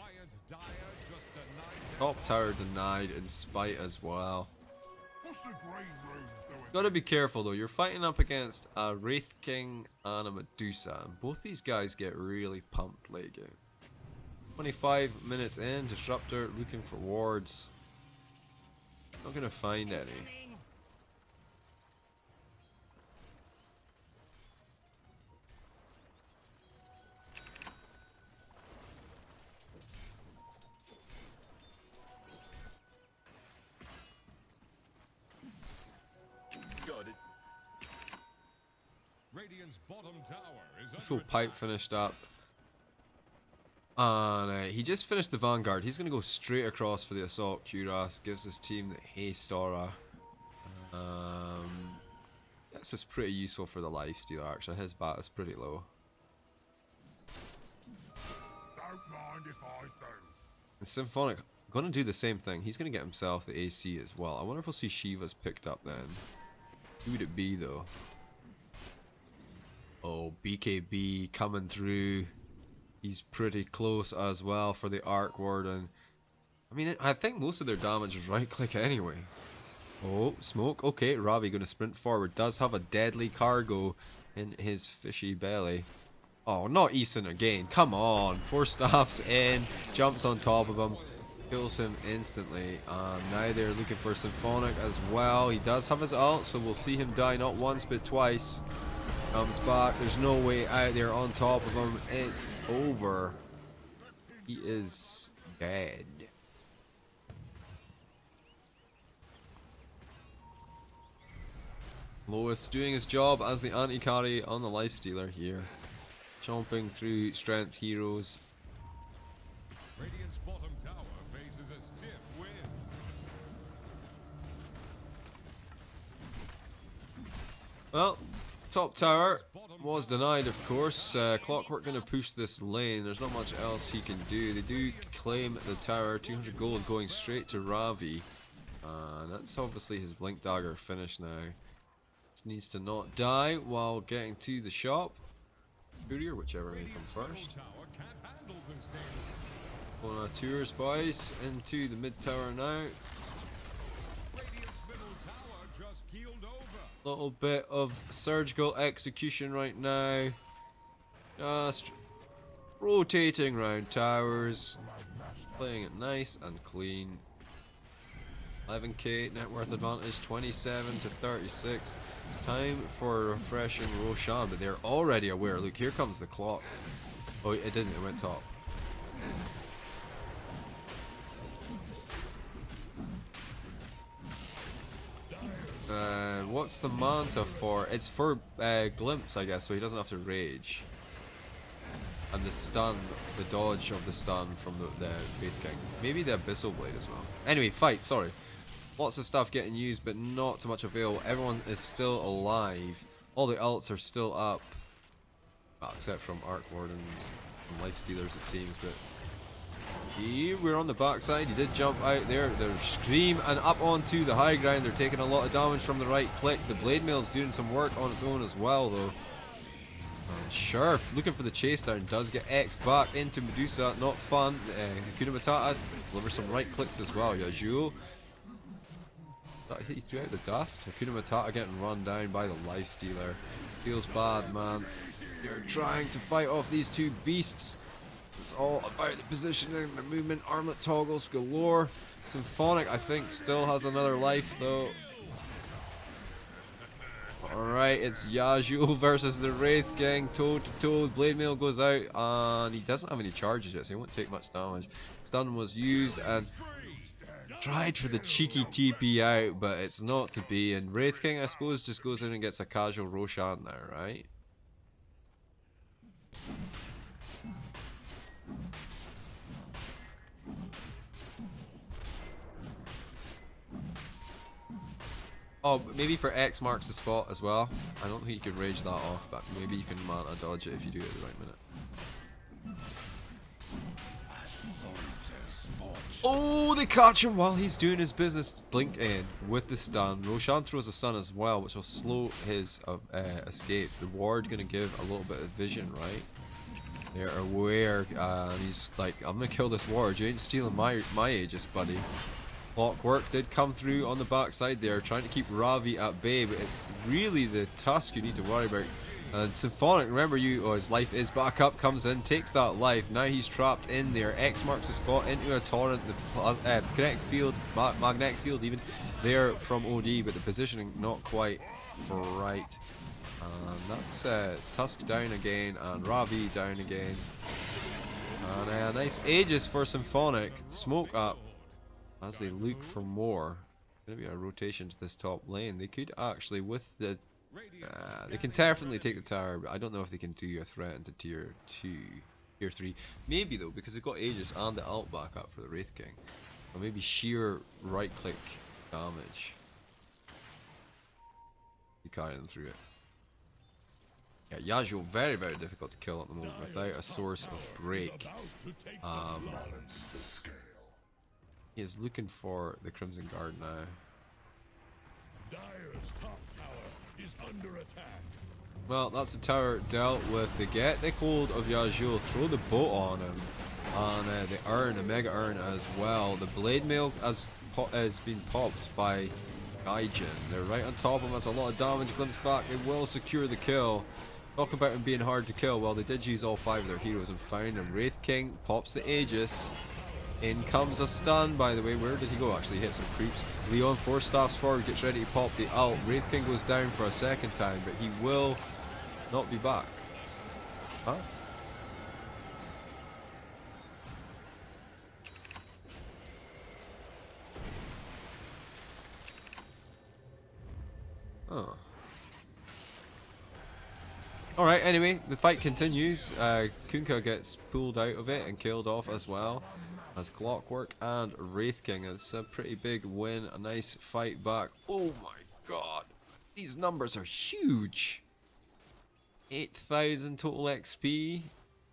Top tower denied in spite as well. Gotta be careful though, you're fighting up against a Wraith King and a Medusa, and both these guys get really pumped late game. 25 minutes in, Disruptor looking for wards. Not gonna find any. Radiant's bottom tower is under Full attack. pipe finished up. And he just finished the Vanguard. He's going to go straight across for the Assault Cuirass. Gives his team the Haste Aura. This is pretty useful for the Lifestealer actually. His bat is pretty low. Don't mind if I do. And Symphonic going to do the same thing. He's going to get himself the AC as well. I wonder if we'll see Shiva's picked up then. Who would it be though? Oh, BKB coming through. He's pretty close as well for the Arc Warden. I mean, I think most of their damage is right click anyway. Oh, smoke. Okay, Ravi going to sprint forward. Does have a deadly cargo in his fishy belly. Oh, not Eason again. Come on. 4 staffs in. Jumps on top of him. Kills him instantly. Now they're looking for Symphonic as well. He does have his ult, so we'll see him die not once but twice. Comes back, there's no way out there on top of him, it's over. He is dead. Lois doing his job as the anti-carry on the Lifestealer here. Chomping through strength heroes. Radiant's bottom tower faces a stiff wind. Well, top tower was denied, of course. Clockwork going to push this lane. There's not much else he can do. They do claim the tower. 200 gold going straight to Ravi. That's obviously his Blink Dagger finish now. This needs to not die while getting to the shop. Courier, whichever may come first. On our tours, boys, into the mid tower now. Little bit of surgical execution right now. Just rotating around towers, playing it nice and clean. 11k net worth advantage, 27 to 36. Time for a refreshing Roshan, but they're already aware. Look, here comes the clock. Oh, it didn't. It went top. What's the manta for? It's for glimpse, I guess, so he doesn't have to rage. And the stun, the dodge of the stun from the Wraith King. Maybe the Abyssal Blade as well. Anyway, fight, sorry. Lots of stuff getting used, but not to much avail. Everyone is still alive. All the ults are still up. Well, except from Arc Wardens and Life Stealers, it seems. But here we're on the backside. He did jump out there. They're Scream and up onto the high ground. They're taking a lot of damage from the right click. The Blade Mail's doing some work on its own as well, though. Sure, looking for the chase down, does get X'd back into Medusa, not fun. Hakuna Matata delivers some right clicks as well. Yajul, he threw out the dust. Hakuna Matata getting run down by the Life Stealer. Feels bad, man. You're trying to fight off these two beasts. It's all about the positioning, the movement, armlet toggles galore. Symphonic, I think, still has another life though. Alright, it's Yajul versus the Wraith King, toe to toe. Blade Mail goes out, and he doesn't have any charges yet, so he won't take much damage. Stun was used, and tried for the cheeky TP out, but it's not to be. And Wraith King, I suppose, just goes in and gets a casual Roshan now, right? Oh, maybe for X marks the spot as well. I don't think you can rage that off, but maybe you can mana dodge it if you do it at the right minute. Oh, they catch him while he's doing his business. Blink in with the stun. Roshan throws a stun as well, which will slow his escape. The ward gonna give a little bit of vision, right? They're aware, and he's like, I'm gonna kill this ward. You ain't stealing my Aegis, buddy. Clockwork did come through on the backside there, trying to keep Ravi at bay, but it's really the Tusk you need to worry about. And Symphonic, remember his life is back up, comes in, takes that life. Now he's trapped in there. X marks the spot into a torrent. The kinetic field, magnetic field even there from OD, but the positioning not quite right. And that's Tusk down again, and Ravi down again. And a nice Aegis for Symphonic. Smoke up as they look for more. Gonna be a rotation to this top lane. They could actually, with the they can definitely take the tower, but I don't know if they can do a threat into tier 2, tier 3. Maybe though, because they've got Aegis and the ult back up for the Wraith King. Or maybe sheer right click damage. You carry them through it. Yeah, Yasuo very, very difficult to kill at the moment without a source of break. He is looking for the Crimson Guard now. Dire's top tower is under attack. Well, that's the tower dealt with. They get the hold of Yasuo, throw the boat on him, and the urn, the mega urn as well. The blade mail has been popped by Gaijin. They're right on top of him. That's a lot of damage. Glimpse back. They will secure the kill. Talk about him being hard to kill. Well, they did use all 5 of their heroes and found him. Wraith King pops the Aegis. In comes a stun, by the way. Where did he go? Actually, hit some creeps. Leon 4 staffs forward, gets ready to pop the ult. Wraith King goes down for a second time, but he will not be back. Huh? Oh. Alright, anyway, the fight continues. Kunkka gets pulled out of it and killed off as well as Clockwork and Wraith King. It's a pretty big win, a nice fight back. Oh my god, these numbers are huge. 8,000 total XP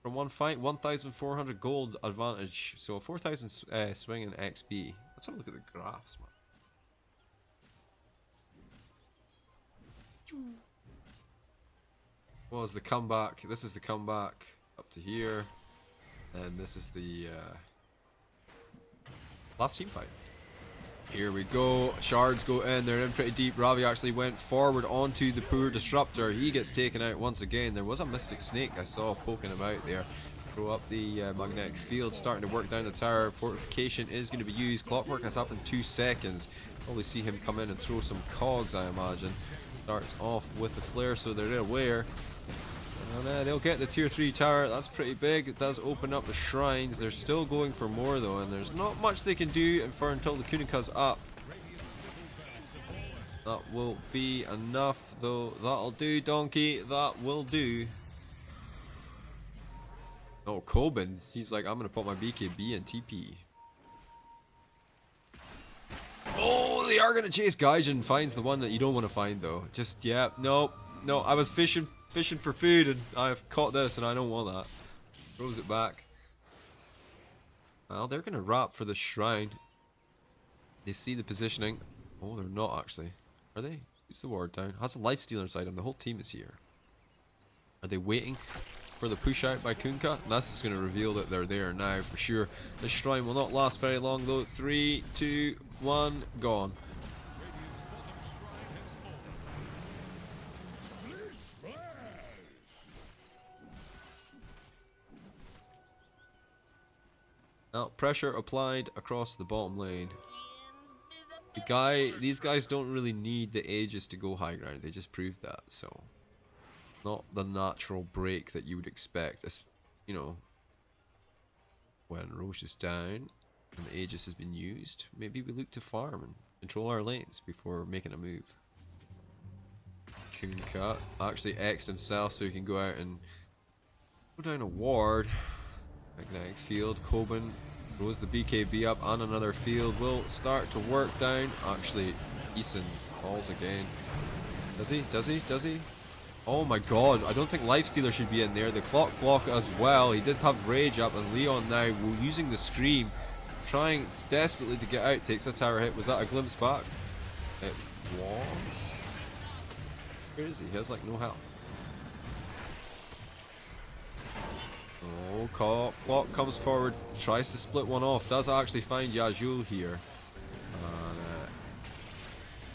from one fight, 1,400 gold advantage, so 4,000 swing in XP. Let's have a look at the graphs, man. What was the comeback? This is the comeback up to here, and this is the last team fight. Here we go. Shards go in. They're in pretty deep. Ravi actually went forward onto the poor disruptor. He gets taken out once again. There was a mystic snake I saw poking about there. Throw up the magnetic field, starting to work down the tower. Fortification is going to be used. Clockwork has happened in 2 seconds. Probably see him come in and throw some cogs, I imagine. Starts off with the flare, so they're aware. And they'll get the tier 3 tower. That's pretty big. It does open up the shrines. They're still going for more though, and there's not much they can do until the Kunika's up. That will be enough though. That'll do, Donkey. That will do. Oh, Coben. He's like, I'm gonna put my BKB and TP. Oh, they are gonna chase Gaijin. Finds the one that you don't want to find though. Just, yeah, no. I was fishing for food and I've caught this and I don't want that. Throws it back. Well, they're gonna wrap for the shrine. They see the positioning. Oh, they're not actually. Are they? Who's the ward down? Has a lifestealer inside him. The whole team is here. Are they waiting for the push out by Kunkka? That's just going to reveal that they're there now for sure. This shrine will not last very long though. 3, 2, 1, gone. Now, pressure applied across the bottom lane. These guys don't really need the Aegis to go high ground. They just proved that, so not the natural break that you would expect. As you know, when Roche is down and the Aegis has been used, maybe we look to farm and control our lanes before making a move. Kunkka actually X'd himself so he can go out and go down a ward. Magnetic field. Coben throws the BKB up and another field will start to work down. Actually, Eason falls again. Does he? Oh my god, I don't think Lifestealer should be in there. The clock block as well. He did have Rage up, and Leon now using the Scream, trying desperately to get out. Takes a tower hit. Was that a glimpse back? It was. Where is he? He has like no health. Oh, clock comes forward, tries to split one off, does actually find Yajul here. And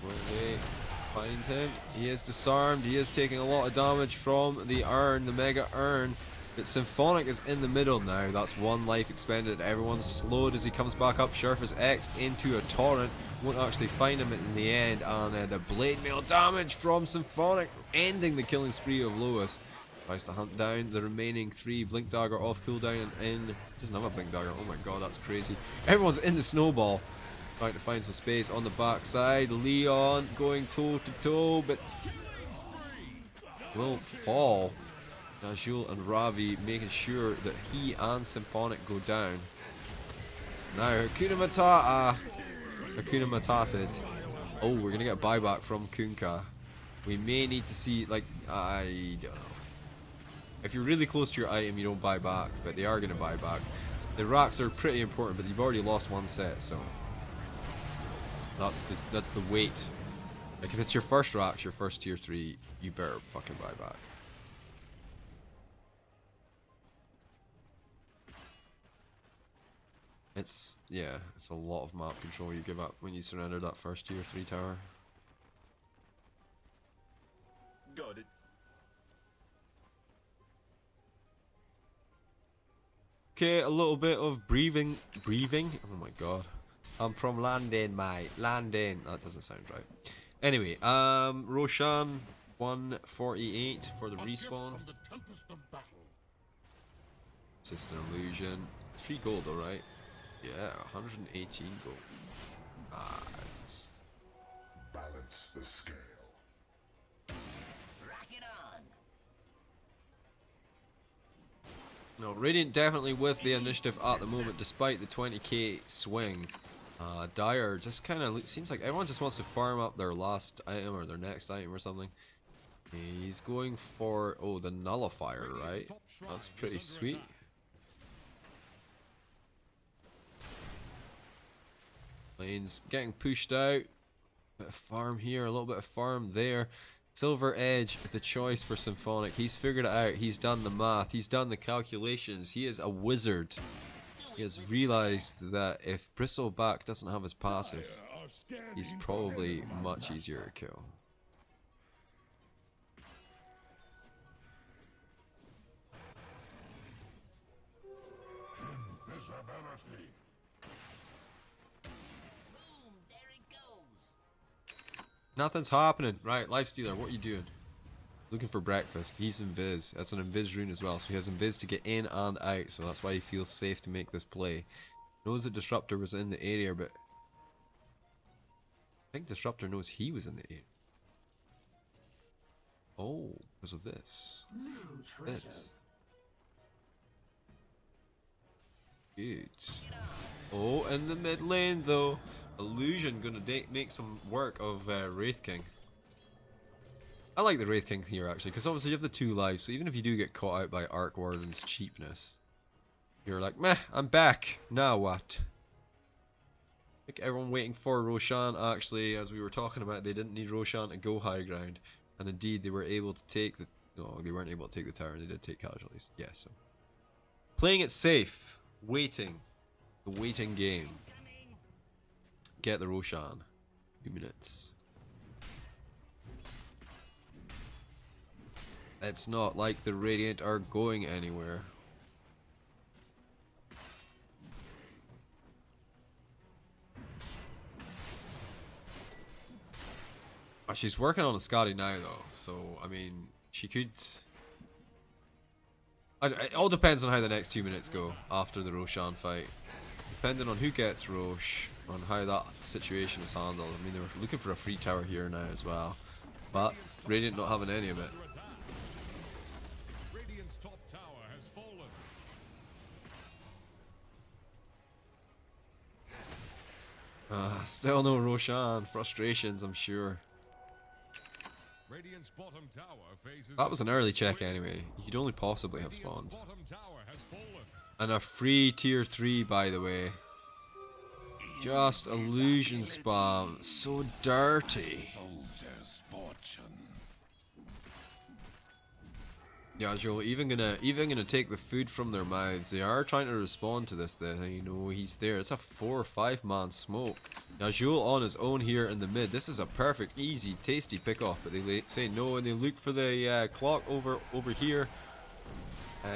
will they find him? He is disarmed, he is taking a lot of damage from the urn, the mega urn. But Symphonic is in the middle now, that's one life expended. Everyone's slowed as he comes back up. Sheriff is X'd into a torrent, won't actually find him in the end. And the blade mail damage from Symphonic, ending the killing spree of Lois. Tries to hunt down the remaining 3. Blink Dagger off cooldown and in. Doesn't have a Blink Dagger. Oh my god, that's crazy. Everyone's in the snowball. Trying to find some space on the backside. Leon going toe to toe, but will fall. Najul and Ravi making sure that he and Symphonic go down. Now Hakuna Matata. Hakuna Matated. Oh, we're gonna get a buyback from Kunkka. We may need to see, like, I don't know. If you're really close to your item, you don't buy back, but they are going to buy back. The racks are pretty important, but you've already lost one set, so that's the weight. Like if it's your first racks, your first tier 3, you better fucking buy back. It's a lot of map control you give up when you surrender that first tier 3 tower. Got it. Okay, a little bit of breathing. Oh my god. I'm from London, mate. London. That doesn't sound right. Anyway, Roshan 148 for the respawn. It's just an illusion. 3 gold though, right? Yeah, 118 gold. Nice. Balance the scale. No, Radiant definitely with the initiative at the moment, despite the 20k swing. Dire just kind of seems like everyone just wants to farm up their last item or their next item or something. He's going for, oh, the Nullifier, right? That's pretty sweet. Lane's getting pushed out. Bit of farm here, a little bit of farm there. Silver Edge, the choice for Symphonic. He's figured it out. He's done the math. He's done the calculations. He is a wizard. He has realized that if Bristleback doesn't have his passive, he's probably much easier to kill. Invisibility. Boom, there it goes. Nothing's happening. Right, Lifestealer, what are you doing? Looking for breakfast. He's invis. That's an invis rune as well, so he has invis to get in and out, so that's why he feels safe to make this play. Knows that Disruptor was in the area, but I think Disruptor knows he was in the area. Oh, because of this. This. Good. Oh, in the mid lane though. Illusion gonna make some work of Wraith King. I like the Wraith King here actually, because obviously you have the 2 lives, so even if you do get caught out by Arc Warden's cheapness, you're like, meh, I'm back. Now what? I think everyone waiting for Roshan, actually, as we were talking about, they didn't need Roshan to go high ground. And indeed, they were able to take the... No, they weren't able to take the tower, they did take casualties. Yes, so. Playing it safe. Waiting. The waiting game. Get the Roshan. 2 minutes. It's not like the Radiant are going anywhere. Oh, she's working on a Scotty now though, so I mean, she could... it all depends on how the next 2 minutes go after the Roshan fight. Depending on who gets Rosh, on how that situation is handled. I mean, they're looking for a free tower here now as well, but Radiant not having any of it. Radiant's top tower has fallen. Still no Roshan. Frustrations, I'm sure. Radiant's bottom tower faces That was an early check anyway. He could only possibly have spawned. bottom tower has fallen. And a free tier 3, by the way. Just illusion spam. So dirty. Soldier's fortune. Yeah, Joel, even gonna take the food from their mouths. They are trying to respond to this thing. You know, he's there. It's a 4 or 5 man smoke. Now Joel on his own here in the mid. This is a perfect, easy, tasty pick off. But they say no, and they look for the clock over here.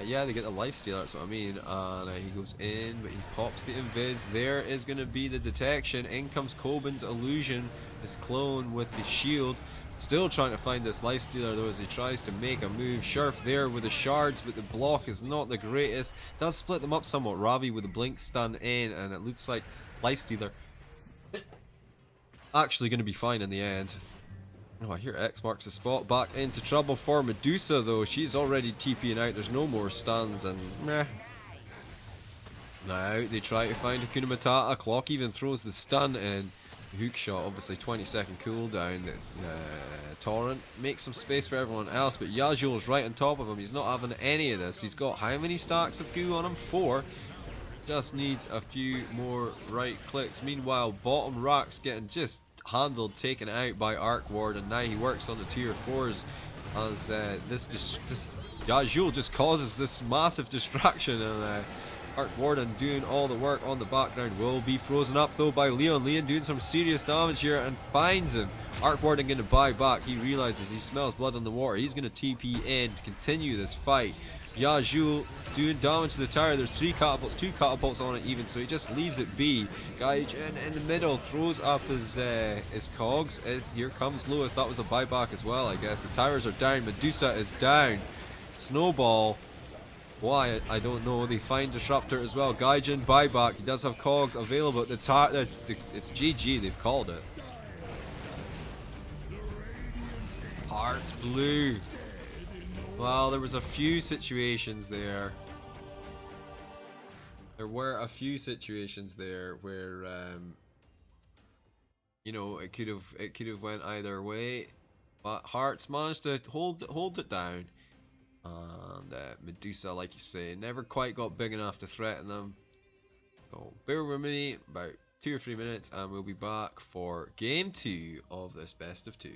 Yeah, they get the lifesteal. That's what I mean. And he goes in, but he pops the invis. There is gonna be the detection. In comes Coben's illusion, his clone with the shield. Still trying to find this lifestealer though as he tries to make a move. Shurf there with the shards, but the block is not the greatest. Does split them up somewhat. Ravi with the blink stun in, and it looks like lifestealer actually going to be fine in the end. Oh, I hear X marks the spot. Back into trouble for Medusa though. She's already TPing out. There's no more stuns, and meh. Now they try to find Hakuna Matata. Clock even throws the stun in. Hook shot, obviously 20-second cooldown. Torrent makes some space for everyone else, but Yajul's right on top of him. He's not having any of this. He's got how many stacks of goo on him? 4. Just needs a few more right clicks. Meanwhile, bottom Rack's getting just handled, taken out by Arc Ward, and now he works on the tier 4s as this Yajul just causes this massive distraction, and Arc Warden doing all the work on the background. Will be frozen up though by Leon. Leon doing some serious damage here and finds him. Arc Warden going to buy back. He realizes he smells blood on the water. He's going to TP in to continue this fight. Yajul doing damage to the tower. There's 3 catapults, 2 catapults on it even, so he just leaves it be. Gaijin in the middle throws up his cogs. Here comes Lewis. That was a buyback as well, I guess. The towers are down. Medusa is down. Snowball. Why? I don't know. They find Disruptor as well. Gaijin buyback. He does have cogs available. It's GG. They've called it. Hearts blue. Well, there was a few situations there. There were a few situations there where, you know, it could have went either way, but Hearts managed to hold it down. And Medusa, like you say, never quite got big enough to threaten them. So bear with me about 2 or 3 minutes and we'll be back for game 2 of this best of 2.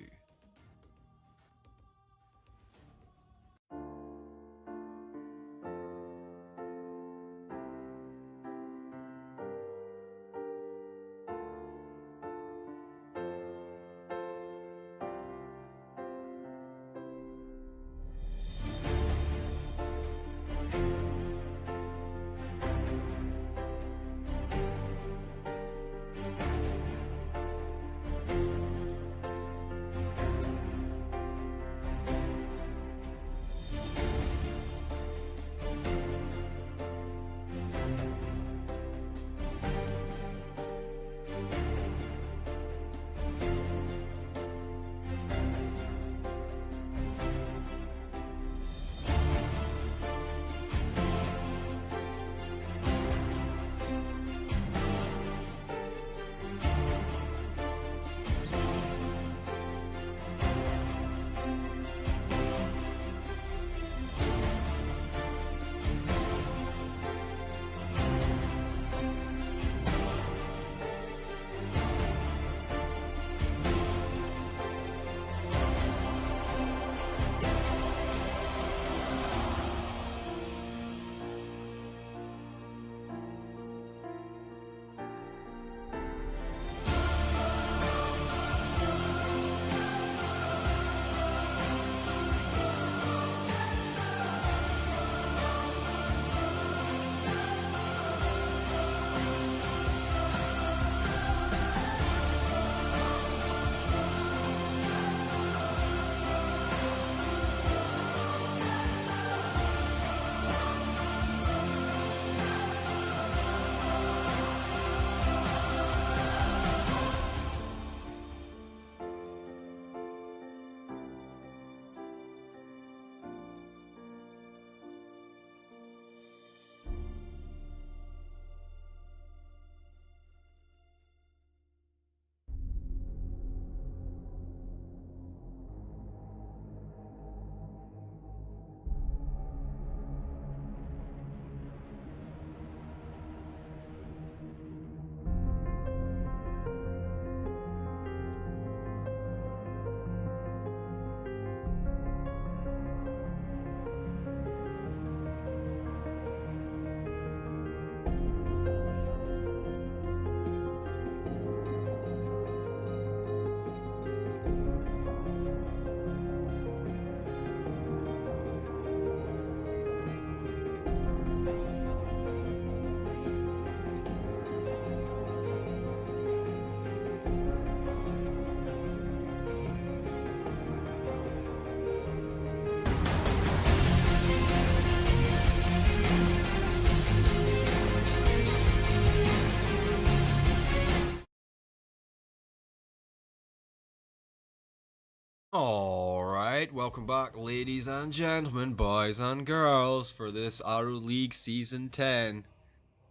Alright, welcome back ladies and gentlemen, boys and girls, for this Arrow League Season 10.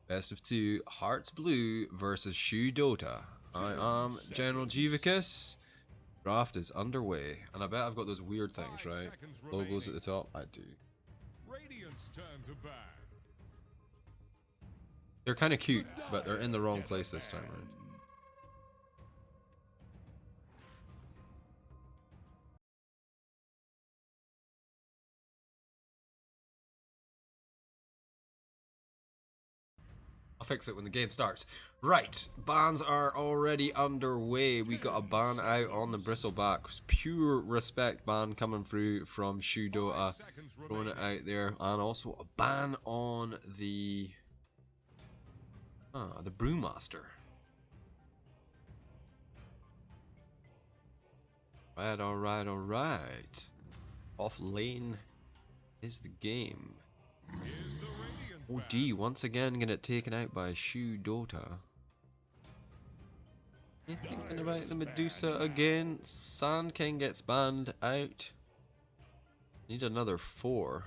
Best of 2, Hearts Blue versus SHU Dota. I am General Jivicus. Draft is underway, and I bet I've got those weird things, right? Logos at the top? I do. Radiant's turn to ban. They're kind of cute, but they're in the wrong place this time around. I'll fix it when the game starts. Right, bans are already underway. We got a ban out on the Bristleback. Pure respect ban coming through from SHU Dota. Throwing it out there. And also a ban on the Brewmaster. Right, alright, alright. Off lane is the game. OD once again gonna get taken out by SHU Dota. Thinking about the Medusa again. Sand King gets banned out. Need another 4.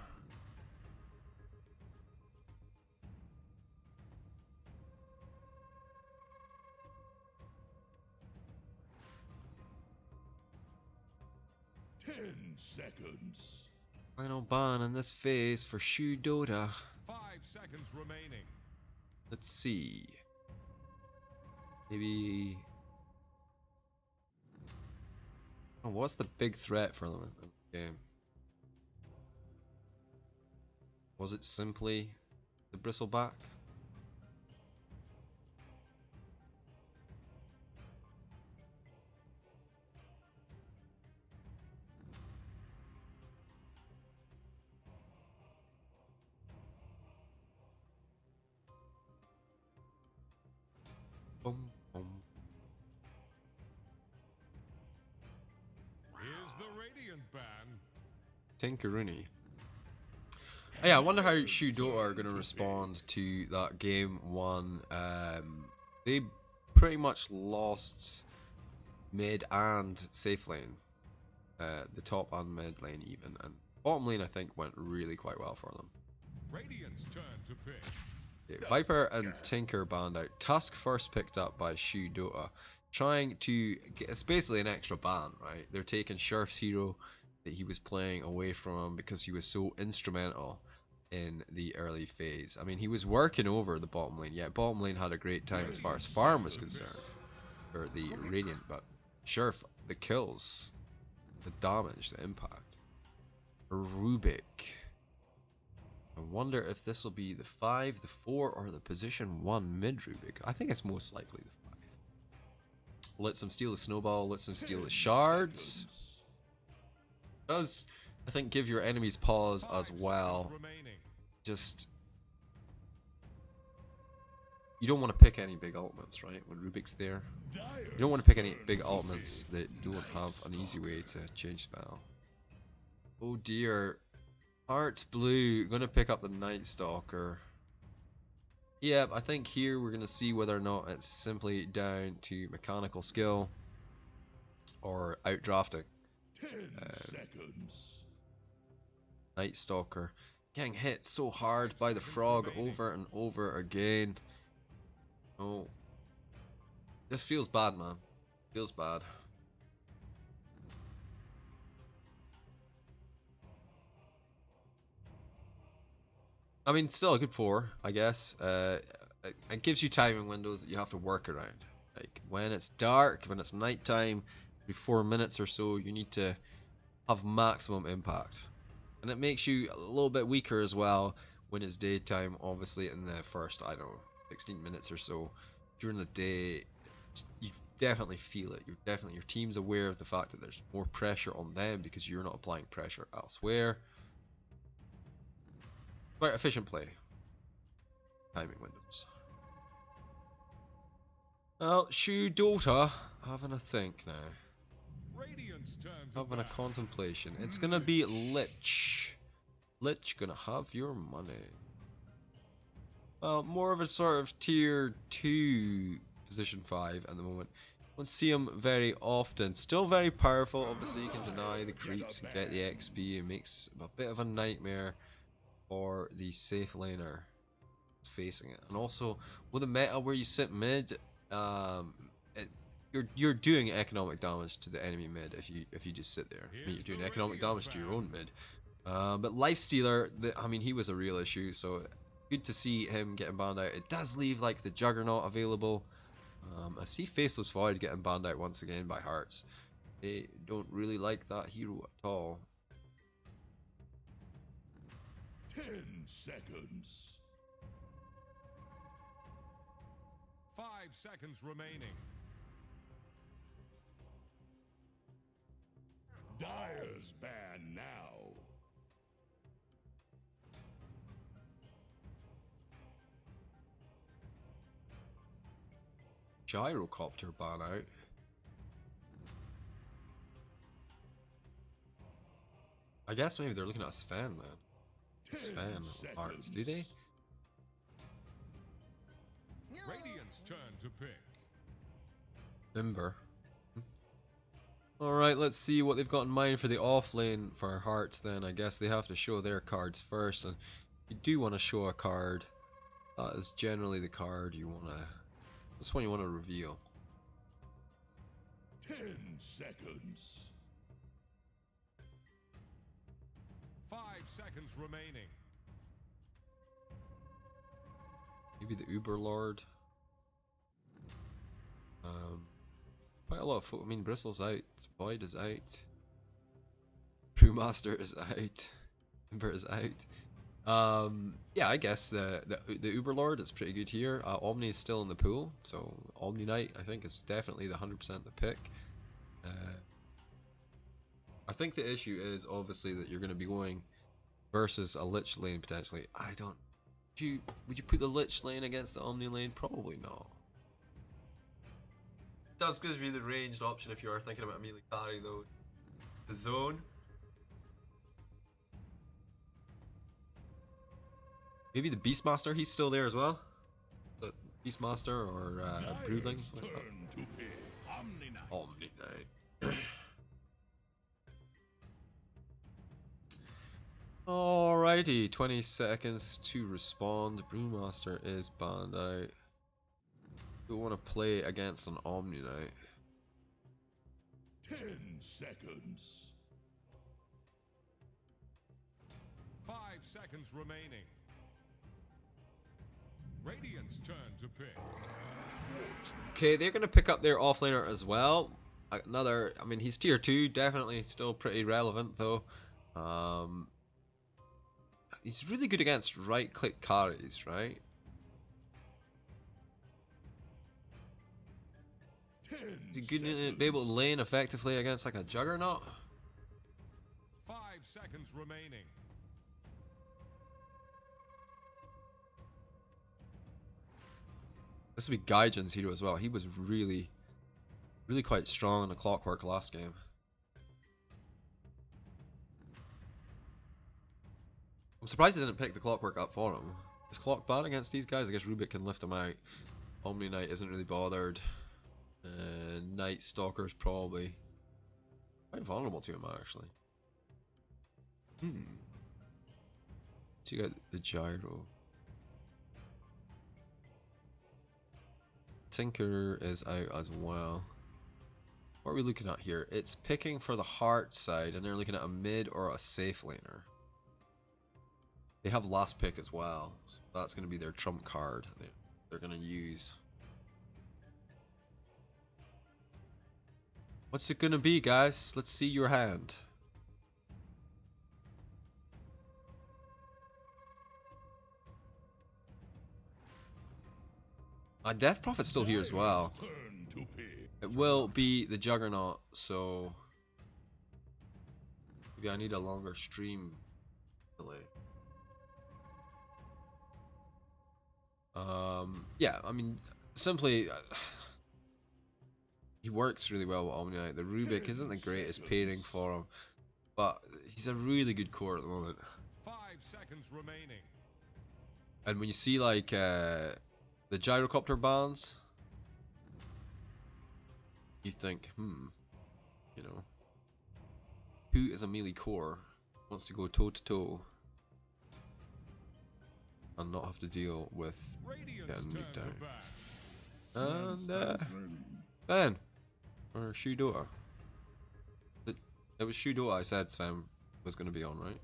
Seconds. Final ban in this phase for SHU Dota. 5 seconds remaining. Let's see. Maybe. Oh, what's the big threat for them in the game? Was it simply the Bristleback? Boom, boom. Here's the Radiant ban. Tinkeroony. Oh yeah, I wonder how SHU Dota are going to respond to that game 1. They pretty much lost mid and safe lane. The top and mid lane even. And bottom lane I think went really quite well for them. Radiant's turn to pick. Okay, Viper and Tinker banned out. Tusk first picked up by SHU Dota. Trying to get, it's basically an extra ban, right? They're taking Sheriff's hero that he was playing away from him because he was so instrumental in the early phase. I mean, he was working over the bottom lane. Yeah, bottom lane had a great time as far as farm was concerned, or the Radiant, but Sheriff, the kills, the damage, the impact. Rubik. I wonder if this will be the 5, the 4, or the position 1 mid Rubik. I think it's most likely the 5. Lets them steal the snowball, lets them steal the shards. Does, I think, give your enemies pause as well. Just, you don't want to pick any big ultimates, right? When Rubik's there, you don't want to pick any big ultimates that don't have an easy way to change spell. Oh dear. Hearts Blue, gonna pick up the Night Stalker. Yeah, I think here we're gonna see whether or not it's simply down to mechanical skill or outdrafting. 10 seconds. Night Stalker getting hit so hard by the frog over and over again. Oh, this feels bad, man. Feels bad. I mean, still a good 4, I guess. It gives you timing windows that you have to work around. Like, when it's dark, when it's nighttime, every 4 minutes or so, you need to have maximum impact. And it makes you a little bit weaker as well when it's daytime, obviously in the first, I don't know, 16 minutes or so. During the day, you definitely feel it. Your team's aware of the fact that there's more pressure on them because you're not applying pressure elsewhere. Quite efficient play. Timing windows. Well, SHU Dota having a think now. Radiant's turn to Having a ban. contemplation. It's gonna be Lich. Lich gonna have your money. Well, more of a sort of tier 2 position 5 at the moment. Don't see him very often. Still very powerful. Obviously, you can deny the creeps and get the XP. It makes a bit of a nightmare for the safe laner facing it. And also, with a meta where you sit mid, you're doing economic damage to the enemy mid if you just sit there. I mean, you're doing economic damage to your own mid. But Lifestealer, I mean, he was a real issue. So good to see him getting banned out. It does leave like the Juggernaut available. I see Faceless Void getting banned out once again by Hearts. They don't really like that hero at all. 10 seconds. 5 seconds remaining. Dire's ban now. Gyrocopter ban out. I guess maybe they're looking at Sven then. Sven Hearts, do they? Radiant's turn to pick. Ember. Alright, let's see what they've got in mind for the off lane for Hearts then. I guess they have to show their cards first, and you do want to show a card. That is generally the card you want to... This one you want to reveal. 10 seconds. 5 seconds remaining. Maybe the Uber Lord. Quite a lot of folk. I mean, Bristle's out. Void is out. Brewmaster is out. Ember is out. Yeah, I guess the Uber Lord is pretty good here. Omni is still in the pool, so Omni Knight I think is definitely the 100% the pick. I think the issue is obviously that you're going to be going versus a Lich lane potentially. I don't. Would you put the Lich lane against the Omni lane? Probably not. It does give you the ranged option if you are thinking about a melee carry though. The zone. Maybe the Beastmaster, he's still there as well. The Beastmaster or Broodling. Omni Knight. Alrighty, 20 seconds to respond. Brewmaster is banned out. We want to play against an Omni Knight. 10 seconds. 5 seconds remaining. Radiant's turn to pick. Okay, they're going to pick up their offlaner as well. Another, I mean, he's tier 2, definitely still pretty relevant though. He's really good against right-click carries, right? Is he good to be able to lane effectively against like a Juggernaut? 5 seconds remaining. This would be Gaijin's hero as well. He was really quite strong in the Clockwork last game. I'm surprised he didn't pick the Clockwork up for him. Is Clock bad against these guys? I guess Rubik can lift him out. Omni Knight isn't really bothered. Night Stalker's probably quite vulnerable to him actually. So you got the Gyro. Tinker is out as well. What are we looking at here? It's picking for the Heart side, and they're looking at a mid or a safe laner. They have last pick as well, so that's going to be their trump card they're going to use. What's it going to be, guys? Let's see your hand. Death Prophet's still here as well. It will be the Juggernaut, so maybe I need a longer stream delay. Yeah, I mean, simply he works really well with Omni Knight. The Rubik isn't the greatest pairing for him, but he's a really good core at the moment. 5 seconds remaining. And when you see like the Gyrocopter bans, you think, you know, who is a melee core wants to go toe to toe and not have to deal with getting knocked down? And Ben or SHU Dota. It was SHU Dota I said Sven was going to be on, right?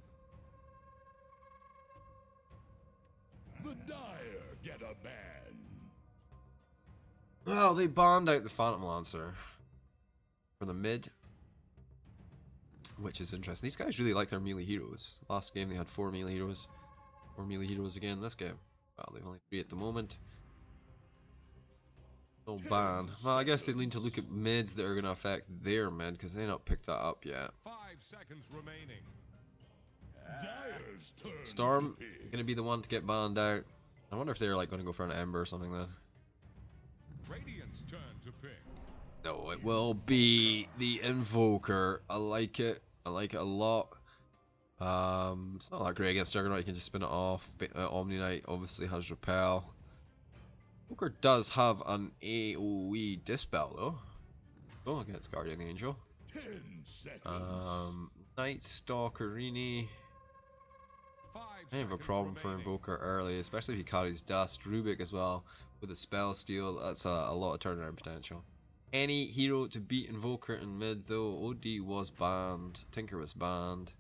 The Dire get a ban. Well, they banned out the Phantom Lancer for the mid, which is interesting. These guys really like their melee heroes. Last game they had 4 melee heroes. 4 melee heroes again this game. Well, they've only 3 at the moment. No ban. Well, I guess they lean to look at mids that are going to affect their mid because they've not picked that up yet. 5 seconds remaining. Dire's turn Storm to pick. going to be the one to get banned out. I wonder if they're like going to go for an Ember or something then. Radiant's turn to pick. No, it will be the Invoker. I like it. I like it a lot. It's not that great against Juggernaut. You can just spin it off. Omni Knight obviously has Repel. Invoker does have an AoE Dispel though. Oh, against Guardian Angel. 10 seconds. Night Stalkerini. 5 I have a seconds problem for remaining. Invoker early, especially if he carries Dust. Rubik as well with a spell steal. That's a lot of turnaround potential. Any hero to beat Invoker in mid though. OD was banned. Tinker was banned.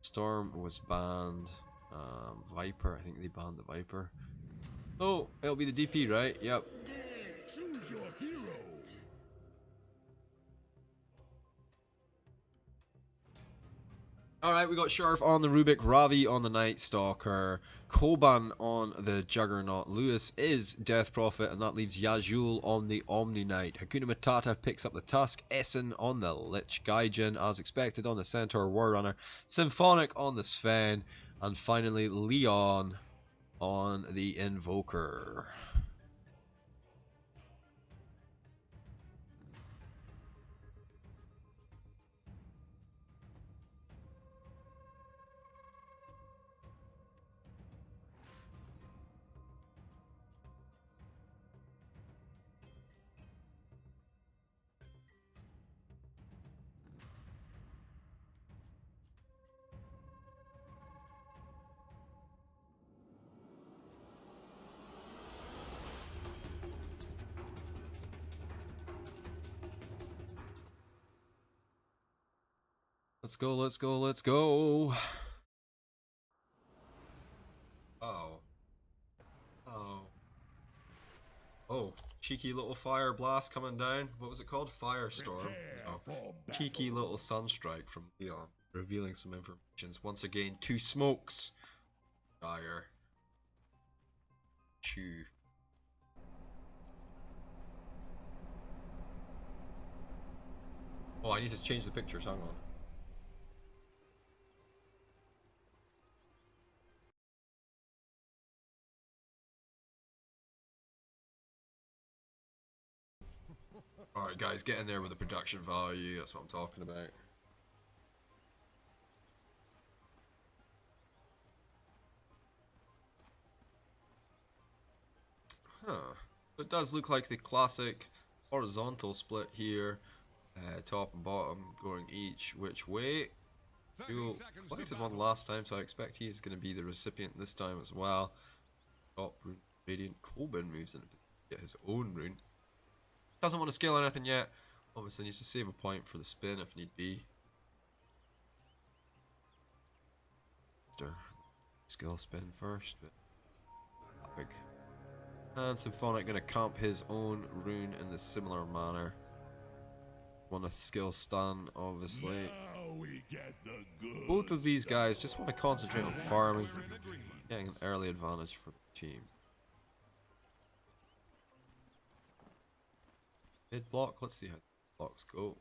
Storm was banned. Viper, I think they banned the Viper. Oh, it'll be the DP, right? Yep. Choose your hero. Alright, we got Sharf on the Rubik, Ravi on the Night Stalker, Koban on the Juggernaut, Lewis is Death Prophet, and that leaves Yajul on the Omni Knight. Hakuna Matata picks up the Tusk, Essen on the Lich, Gaijin as expected on the Centaur Warrunner, Symphonic on the Sven, and finally Leon on the Invoker. Let's go, let's go, let's go. Oh. Oh. Oh, cheeky little fire blast coming down. What was it called? Firestorm. Prepare Oh. for Cheeky battle. little sunstrike from Leon, revealing some information. Once again, 2 smokes. Dire. SHU. Oh, I need to change the pictures, hang on. Alright guys, get in there with the production value, that's what I'm talking about. Huh. It does look like the classic horizontal split here. Top and bottom going each which way. 30 You seconds to collected one battle. last time, so I expect he is going to be the recipient this time as well. Top rune, Radiant Coben moves in to get his own rune. Doesn't want to scale anything yet. Obviously needs to save a point for the spin if need be. Skill spin first, but big. And Symphonic going to camp his own rune in the similar manner. Want a skill stun, obviously. Now we get the good Both of these stuff. guys just want to concentrate on farming, We're in agreement. getting an early advantage for the team. Mid block, let's see how blocks go.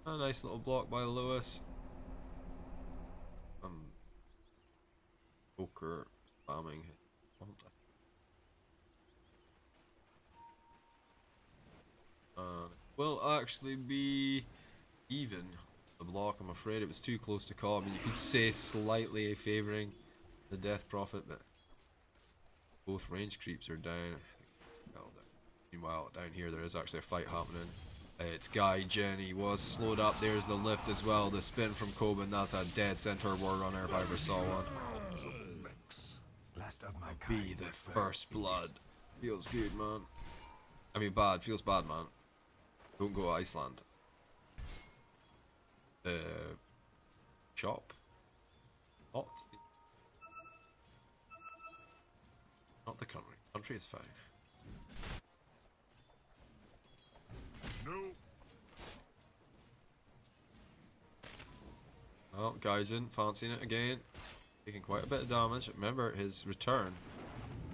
A nice little block by Lewis. Poker spamming his ult. Will actually be even. The block, I'm afraid it was too close to call. I mean, you could say slightly favouring the Death Prophet, but both range creeps are down. Well, meanwhile, down here there is actually a fight happening. It's Gaijin. He was slowed up. There's the lift as well. The spin from Coben. That's a dead centaur war runner if I ever saw one. Last of my Be the first blood. Feels good, man. I mean, bad. Feels bad, man. Don't go to Iceland. Shop. Not the country. Country is fine. No. Well, Gaijin fancying it again. Taking quite a bit of damage. Remember, his return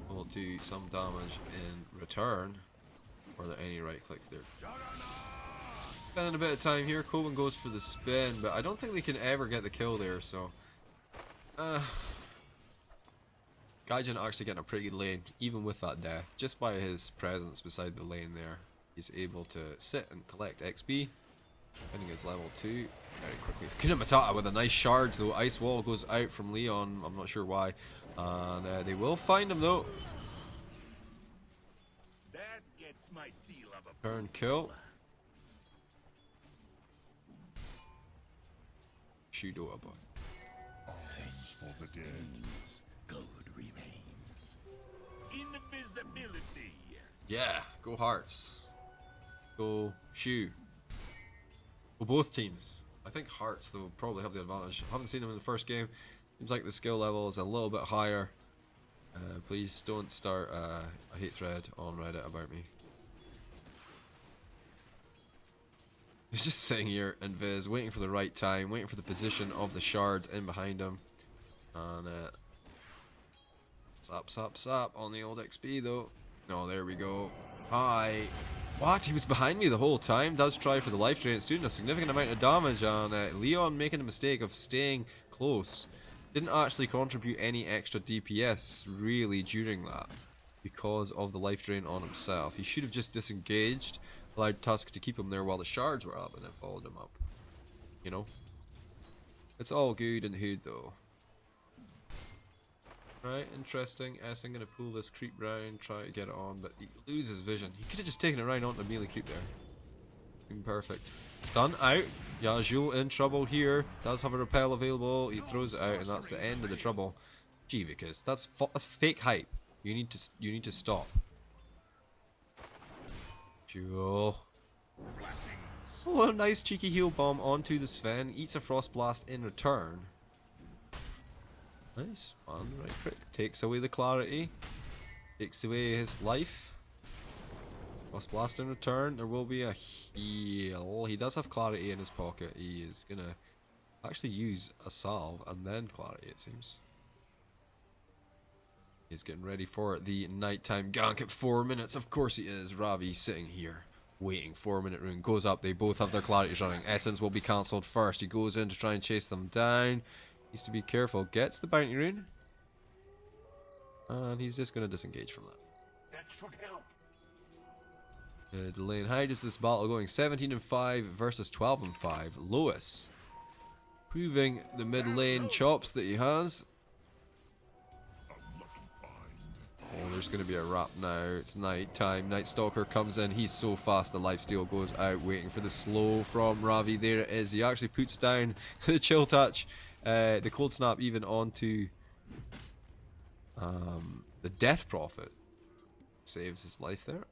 will do some damage in return. Were there any right clicks there? Spending a bit of time here. Coben goes for the spin, but I don't think they can ever get the kill there, so. Gaijin actually getting a pretty good lane, even with that death. Just by his presence beside the lane there, he's able to sit and collect XP. Finding his level 2 very quickly. Kuna Matata with a nice shards though. Ice wall goes out from Leon, I'm not sure why. And they will find him though. That gets my seal of approval. Turn kill. Shudoa boy. For the dead. Gold remains. Invisibility. Yeah, go Hearts. Go SHU. Go both teams. I think Hearts though probably have the advantage. Haven't seen them in the first game. Seems like the skill level is a little bit higher. Please don't start a hate thread on Reddit about me. He's just sitting here in Viz, waiting for the right time, waiting for the position of the shards in behind him. And sap on the old XP though. Oh, there we go. Hi. What? He was behind me the whole time. Does try for the life drain. It's doing a significant amount of damage. And Leon making the mistake of staying close. Didn't actually contribute any extra DPS really during that. Because of the life drain on himself. He should have just disengaged. Allowed Tusk to keep him there while the shards were up and then followed him up. You know? It's all good and hood though. Right, interesting. Essing gonna pull this creep round, try to get it on, but he loses vision. He could have just taken it right onto the melee creep there. Been perfect. Stun out. Yajul in trouble here. Does have a repel available. He throws it out, and that's the end of the trouble. Jivicus, that's fake hype. You need to stop. Jewel. Oh, a nice cheeky heal bomb onto the Sven. Eats a frost blast in return. Nice, man, right click. Takes away the clarity. Takes away his life. Frost blast in return. There will be a heal. He does have clarity in his pocket. He is gonna actually use a salve and then clarity, it seems. He's getting ready for the nighttime gank at 4 minutes. Of course he is. Ravi sitting here waiting. 4-minute rune goes up. They both have their clarities running. Essence will be cancelled first. He goes in to try and chase them down. Needs to be careful. Gets the bounty rune. And he's just going to disengage from that. That should help. Delane, how does this battle going? 17-5 versus 12-5. Lois proving the mid lane chops that he has. Oh, there's going to be a wrap now. It's night time. Night Stalker comes in. He's so fast. The lifesteal goes out. Waiting for the slow from Ravi. There it is. He actually puts down the chill touch. The cold snap even onto the death prophet. Saves his life there.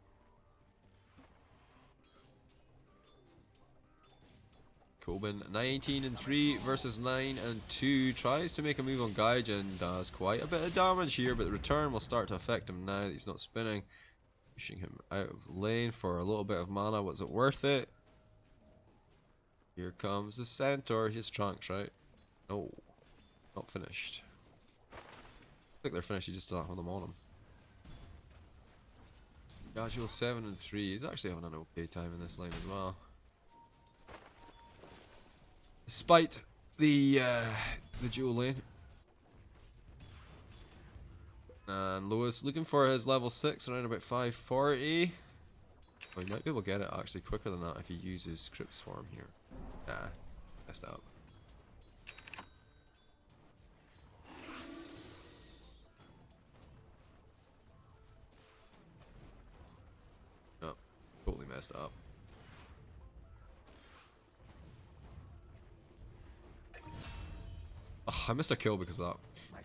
Coben 19-3 versus 9-2. Tries to make a move on Gaijin. Does quite a bit of damage here, but the return will start to affect him now that he's not spinning. Pushing him out of lane for a little bit of mana. Was it worth it? Here comes the centaur. His trunks, right? No. Not finished. I think they're finished. He just doesn't have them on him. Casual 7-3. He's actually having an okay time in this lane as well. Despite the dual lane. And Lois looking for his level 6 around about 540. Oh, he might be able to get it actually quicker than that if he uses Crypt's form here. Nah, messed up. Oh, totally messed up. I missed a kill because of that.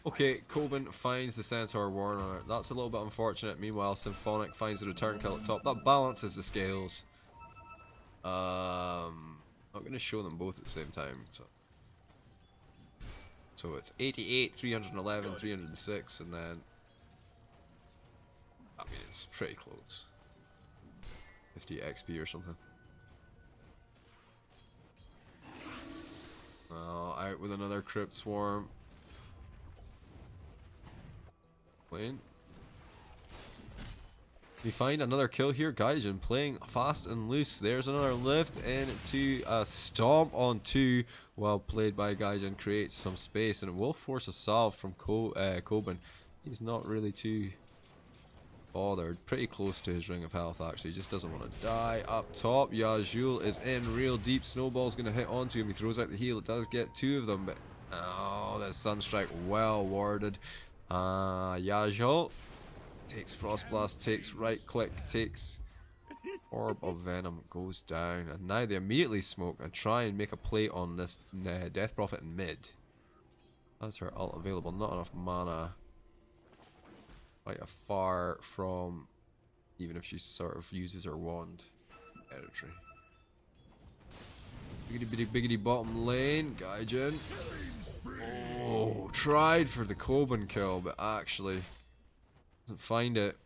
Okay, Coben finds the Centaur Warner. That's a little bit unfortunate. Meanwhile, Symphonic finds the return kill at top. That balances the scales. Not going to show them both at the same time. So it's 88, 311, 306, and then... I mean, it's pretty close. 50 XP or something. Out with another Crypt Swarm. Lane. We find another kill here. Gaijin playing fast and loose. There's another lift into a stomp on 2. Well played by Gaijin. Creates some space and it will force a salve from Coben. He's not really too bothered. Pretty close to his ring of health actually. Just doesn't want to die. Up top, Yajul is in real deep. Snowball's going to hit onto him. He throws out the heal. It does get 2 of them, but oh, that Sunstrike well warded. Yajul takes Frost Blast, takes right click, takes Orb of Venom, goes down, and now they immediately smoke and try and make a play on this Death Prophet in mid. That's her ult available, not enough mana. Quite far from, even if she sort of uses her wand, territory. Biggity biggity bottom lane, Gaijin. Oh, tried for the Coben kill, but actually doesn't find it.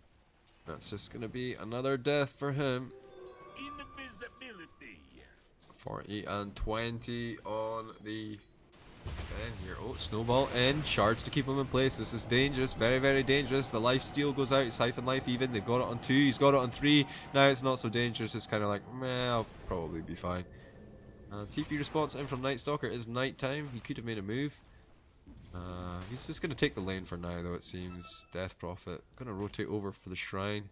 That's just gonna be another death for him. Invisibility. 40 and 20 on the fan here. Oh, snowball in, shards to keep him in place. This is dangerous, very very dangerous. The life steal goes out, siphon life even. They've got it on 2, he's got it on 3. Now it's not so dangerous, it's kind of like, meh, I'll probably be fine. TP response in from Night Stalker is nighttime. He could have made a move. He's just going to take the lane for now though, it seems. Death Prophet. Going to rotate over for the shrine.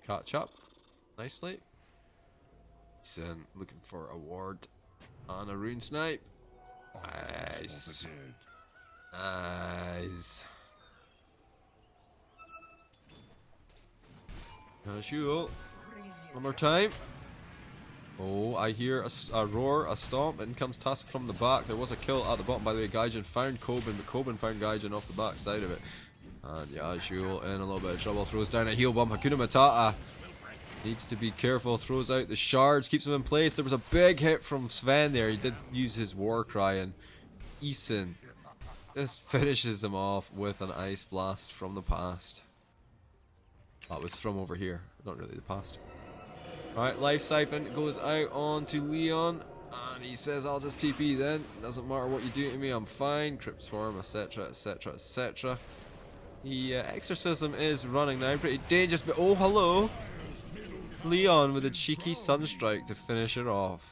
Catch up. Nicely. He's looking for a ward and a rune snipe. Nice. Nice. SHU. One more time. Oh, I hear a roar, a stomp, in comes Tusk from the back. There was a kill at the bottom, by the way. Gaijin found Coben, but Coben found Gaijin off the back side of it. And yeah, SHU in a little bit of trouble. Throws down a heal bomb. Hakuna Matata needs to be careful. Throws out the shards, keeps him in place. There was a big hit from Sven there. He did use his war cry, and Eason just finishes him off with an ice blast from the past. That was from over here, not really the past. Right, Life Siphon goes out on to Leon, and he says, I'll just TP then. Doesn't matter what you do to me, I'm fine. Crypt Swarm, etc, etc, etc. The Exorcism is running now, pretty dangerous, but oh, hello! Leon with a cheeky Sunstrike to finish it off.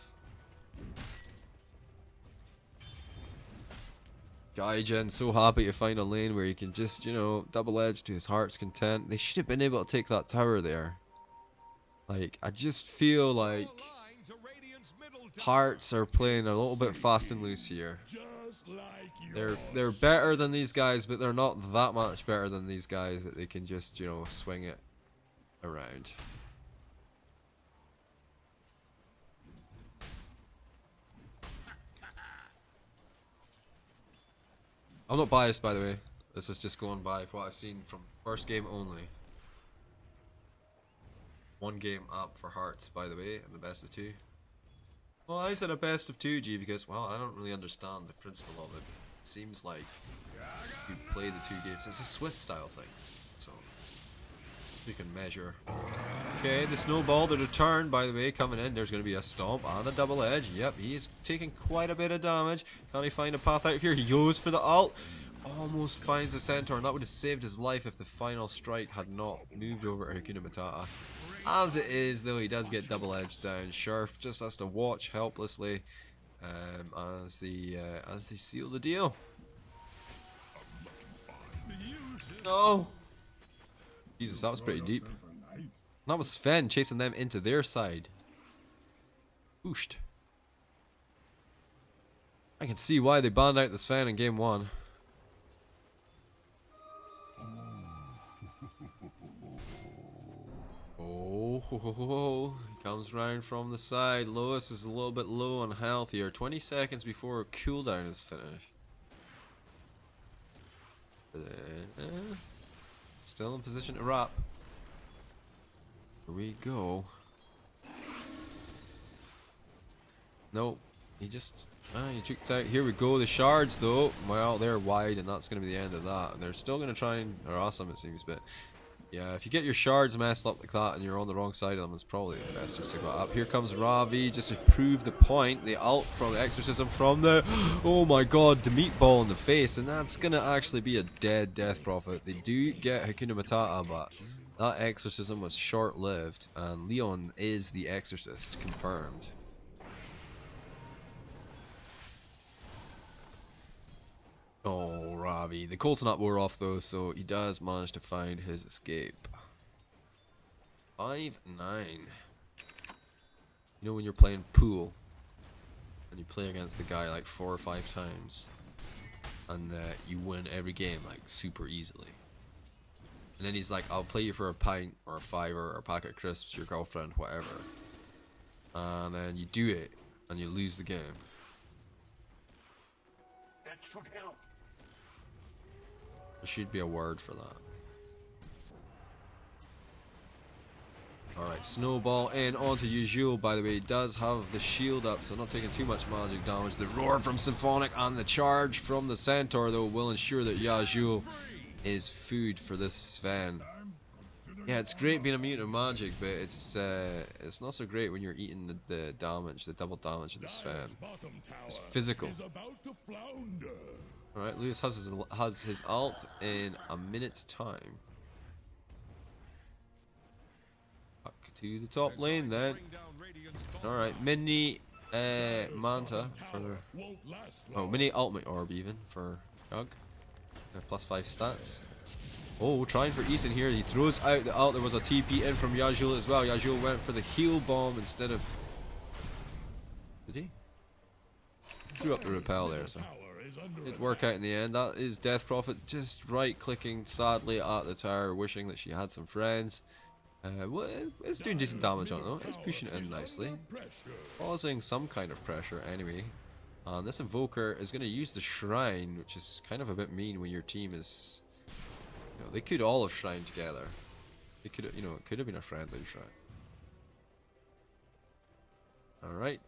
Gaijin so happy to find a lane where he can just, you know, double edge to his heart's content. They should have been able to take that tower there. Like, I just feel like Hearts are playing a little bit fast and loose here. They're better than these guys, but they're not that much better than these guys that they can just, you know, swing it around. I'm not biased, by the way. This is just going by what I've seen from first game only. One game up for Hearts, by the way, and the best of 2. Well, I said a best of 2, G, because, well, I don't really understand the principle of it. It seems like you play the 2 games. It's a Swiss style thing, so you can measure. Okay, the snowball, the return, by the way, coming in. There's going to be a stomp and a double edge. Yep, he's taking quite a bit of damage. Can he find a path out of here? He goes for the ult. Almost finds the centaur, and that would have saved his life if the final strike had not moved over to Hakuna Matata. As it is, though, he does get double edged down. Scherf just has to watch helplessly as they seal the deal. No! Jesus, that was pretty deep. That was Sven chasing them into their side. Booshed. I can see why they banned out the Sven in game 1. Oh, ho, ho, ho, ho. Comes round from the side. Lois is a little bit low on health here. 20 seconds before her cooldown is finished. Still in position to wrap. Here we go. Nope. He just... he juked out. Here we go. The shards though. Well, they're wide and that's going to be the end of that. And they're still going to try and harass them, it seems, but... yeah, if you get your shards messed up like that and you're on the wrong side of them, it's probably best just to go up. Here comes Ravi just to prove the point. The ult from the exorcism from the... oh my god, the meatball in the face. And that's going to actually be a dead Death Prophet. They do get Hakuna Matata, but that exorcism was short-lived. And Leon is the exorcist, confirmed. Oh, Ravi. The Colton up wore off though, so he does manage to find his escape. 5-9. You know when you're playing pool and you play against the guy like 4 or 5 times and you win every game like super easily. And then he's like, I'll play you for a pint or a fiver or a packet of crisps, your girlfriend, whatever. And then you do it and you lose the game. That should help. There should be a word for that. Alright, Snowball in onto Yuzhul, by the way. He does have the shield up, so not taking too much magic damage. The roar from Symphonic and the charge from the Centaur, though, will ensure that Yuzhul is food for this Sven. Yeah, it's great being immune to magic, but it's not so great when you're eating the damage, the double damage of the Sven. It's physical. Alright, Lewis has his ult in a minute's time. Back to the top lane then. Alright, mini Manta for... oh, mini ultimate orb even for Jug. +5 stats. Oh, trying for Eason here. He throws out the ult. There was a TP in from Yuzhul as well. Yuzhul went for the heal bomb instead of... did he? Threw up the repel there, so... it worked out in the end. That is Death Prophet just right clicking sadly at the tower, wishing that she had some friends. Well, it's doing decent damage on it though. It's pushing it in nicely, causing some kind of pressure anyway. And this Invoker is going to use the Shrine, which is kind of a bit mean when your team is... you know, they could all have Shrine together. It could, you know, it could have been a friendly Shrine. Alright.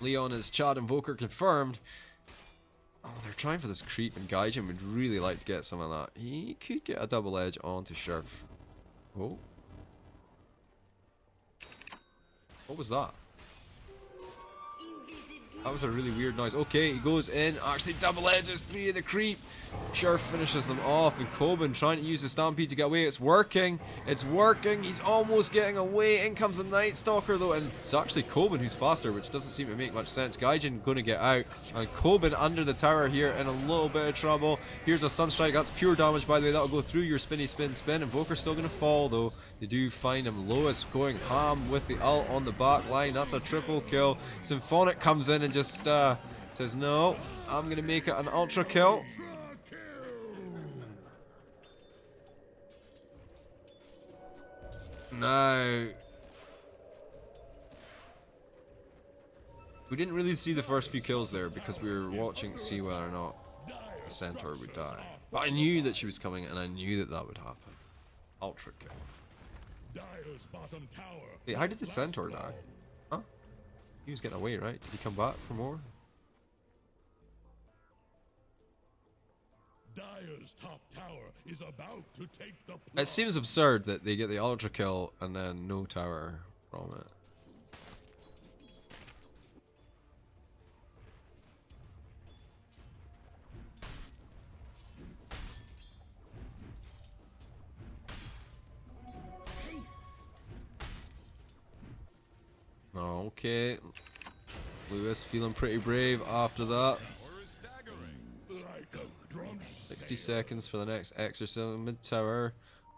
Leon is Chad Invoker confirmed. Oh, they're trying for this creep, and Gaijin would really like to get some of that. He could get a double edge onto Sheriff. Oh. What was that? That was a really weird noise. Okay, he goes in, actually double edges 3 of the creep. Sheriff finishes them off, and Coben trying to use the Stampede to get away. It's working. It's working. He's almost getting away. In comes the Night Stalker though, and it's actually Coben who's faster, which doesn't seem to make much sense. Gaijin going to get out, and Coben under the tower here in a little bit of trouble. Here's a Sunstrike. That's pure damage, by the way. That'll go through your spinny spin spin. Invoker's still going to fall though. They do find him. Lois going ham with the ult on the back line. That's a triple kill. Symphonic comes in and just says, no, I'm going to make it an ultra kill. Now, we didn't really see the first few kills there because we were watching to see whether or not the Centaur would die. But I knew that she was coming and I knew that that would happen. Ultra kill. Wait, how did the Centaur die? Huh? He was getting away, right? Did he come back for more? Dire's top tower is about to take the plot. It seems absurd that they get the ultra kill and then no tower from it. Okay. Lewis feeling pretty brave after that. 60 seconds for the next exorcism. Mid tower,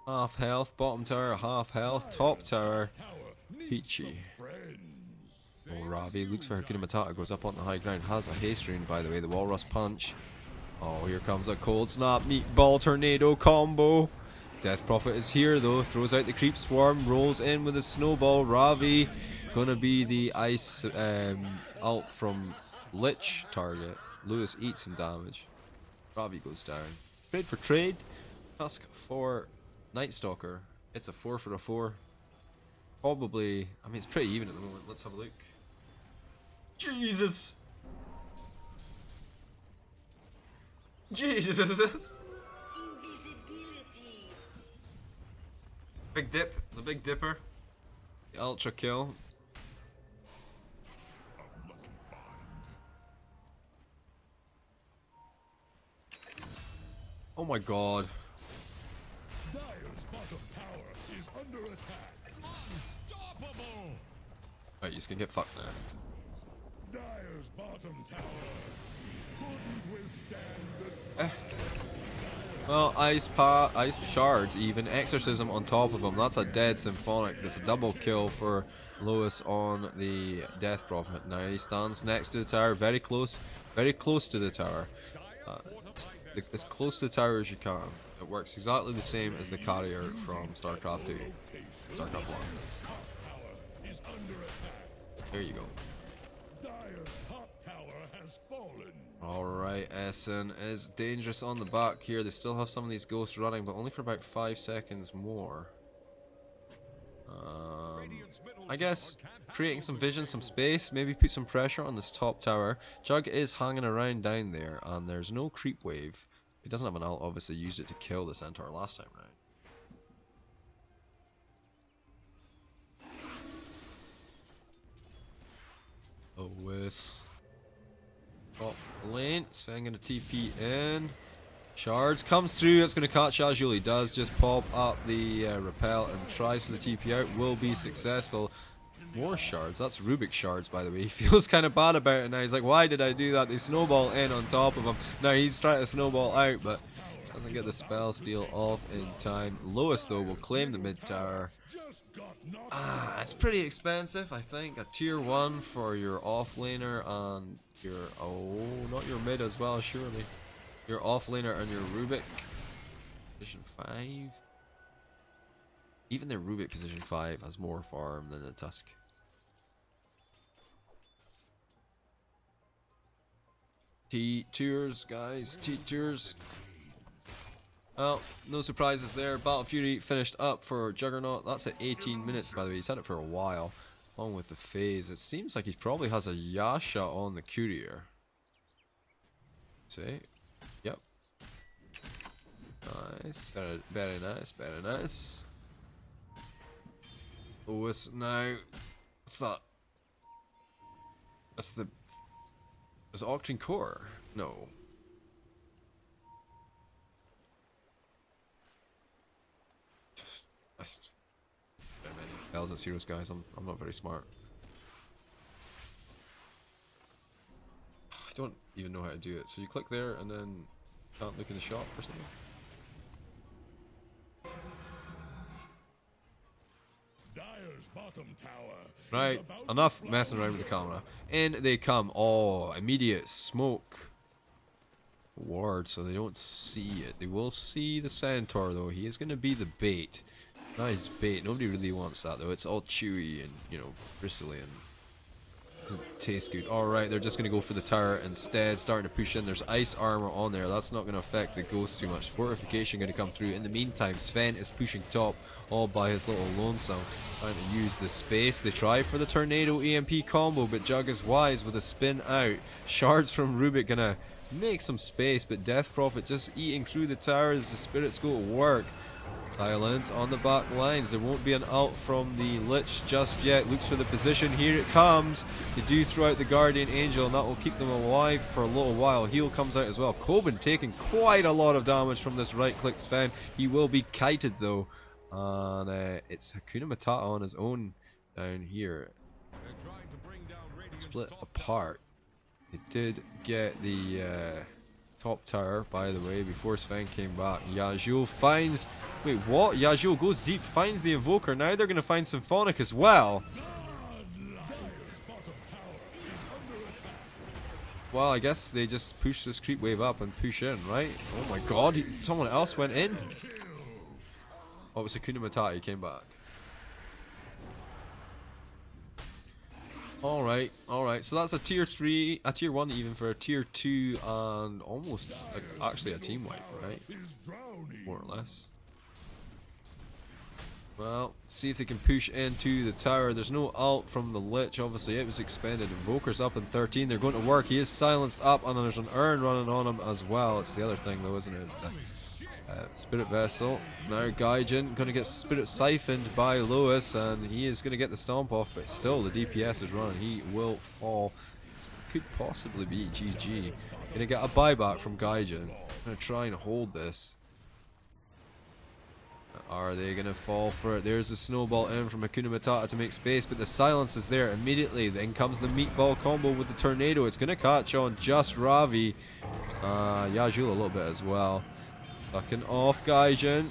half health. Bottom tower, half health. Top tower, peachy. Oh, Ravi looks for Hakuna Matata. Goes up on the high ground. Has a haste rune, by the way. The Walrus punch. Oh, here comes a cold snap. Meatball tornado combo. Death Prophet is here though, throws out the Creep Swarm, rolls in with a Snowball. Ravi gonna be the ice ult from Lich target. Lewis eats some damage. Ravi goes down. Trade for trade. Tusk for Night Stalker. It's a 4 for a 4. Probably, I mean it's pretty even at the moment. Let's have a look. Jesus! Jesus! Big dip, the Big Dipper. The Ultra kill. Oh my god. Dire's bottom tower is under attack. Unstoppable! Right, you just gonna get fucked now. Dire's bottom tower couldn't withstand the Well, ice shards even. Exorcism on top of him. That's a dead Symphonic. That's a double kill for Lewis on the Death Prophet. Now he stands next to the tower, very close to the tower. As close to the tower as you can. It works exactly the same as the carrier from StarCraft 2. StarCraft 1. is under attack. There you go. Dire's top tower has fallen. Alright, Essen is dangerous on the back here. They still have some of these ghosts running, but only for about 5 seconds more. I guess creating some vision, some space, maybe put some pressure on this top tower. Jug is hanging around down there, and there's no creep wave. He doesn't have an ult, obviously used it to kill the Centaur last time round. Lewis. Top lane, Sven gonna TP in. Shards comes through, it's going to catch Azul. He does just pop up the repel and tries for the TP out. Will be successful. More shards, that's Rubik shards by the way. He feels kind of bad about it now. He's like, why did I do that? They snowball in on top of him. Now he's trying to snowball out, but doesn't get the spell steal off in time. Lewis though will claim the mid tower. It's pretty expensive, I think. A tier 1 for your offlaner and your, not your mid as well, surely. Your offlaner and your Rubik. Position 5. Even their Rubik position 5 has more farm than the Tusk. T-Tours, guys. T-Tours. Well, no surprises there. Battle Fury finished up for Juggernaut. That's at 18 minutes, by the way. He's had it for a while. Along with the phase. It seems like he probably has a Yasha on the courier. See? Yep. Nice. Very nice. Very nice. Oh, it's now. What's that? That's the. Is it Octane Core? No. Bells and zeros, guys. I'm not very smart. I don't even know how to do it. So you click there and then can't look in the shop or something. Dire's bottom tower. Right, enough messing around with the camera. In they come. Oh, immediate smoke. Ward, so they don't see it. They will see the Centaur though. He is going to be the bait. Nice bait. Nobody really wants that though. It's all chewy and, you know, bristly and doesn't taste good. Alright, they're just going to go for the tower instead. Starting to push in. There's ice armor on there. That's not going to affect the ghost too much. Fortification going to come through. In the meantime, Sven is pushing top all by his little lonesome. Trying to use the space. They try for the tornado EMP combo, but Jug is wise with a spin out. Shards from Rubik going to make some space, but Death Prophet just eating through the towers. The spirits go to work. Silence on the back lines. There won't be an ult from the Lich just yet. Looks for the position. Here it comes. They do throw out the Guardian Angel, and that will keep them alive for a little while. Heal comes out as well. Coben taking quite a lot of damage from this right click Sven. He will be kited though. And it's Hakuna Matata on his own down here. Split apart. It did get the top tower, by the way, before Sven came back. Yajul finds... Wait, what? Yajul goes deep, finds the Invoker. Now they're going to find Symphonic as well. Well, I guess they just push this creep wave up and push in, right? Oh my god, someone else went in. Oh, it was Hakuna Matata, he came back. Alright, so that's a tier 3, a tier 1 even for a tier 2, and almost actually a team wipe, right? More or less. Well, see if they can push into the tower. There's no ult from the Lich, obviously it was expended. Invoker's up in 13, they're going to work. He is silenced up, and there's an urn running on him as well. It's the other thing though, isn't it? It's the Spirit Vessel. Now Gaijin going to get Spirit Siphoned by Lewis, and he is going to get the stomp off, but still the DPS is running. He will fall. It could possibly be GG. Going to get a buyback from Gaijin. Going to try and hold this. Are they going to fall for it? There's a snowball in from Hakuna Matata to make space, but the silence is there immediately. Then comes the meatball combo with the tornado. It's going to catch on just Ravi. Yajul a little bit as well. Fucking off Gaijin.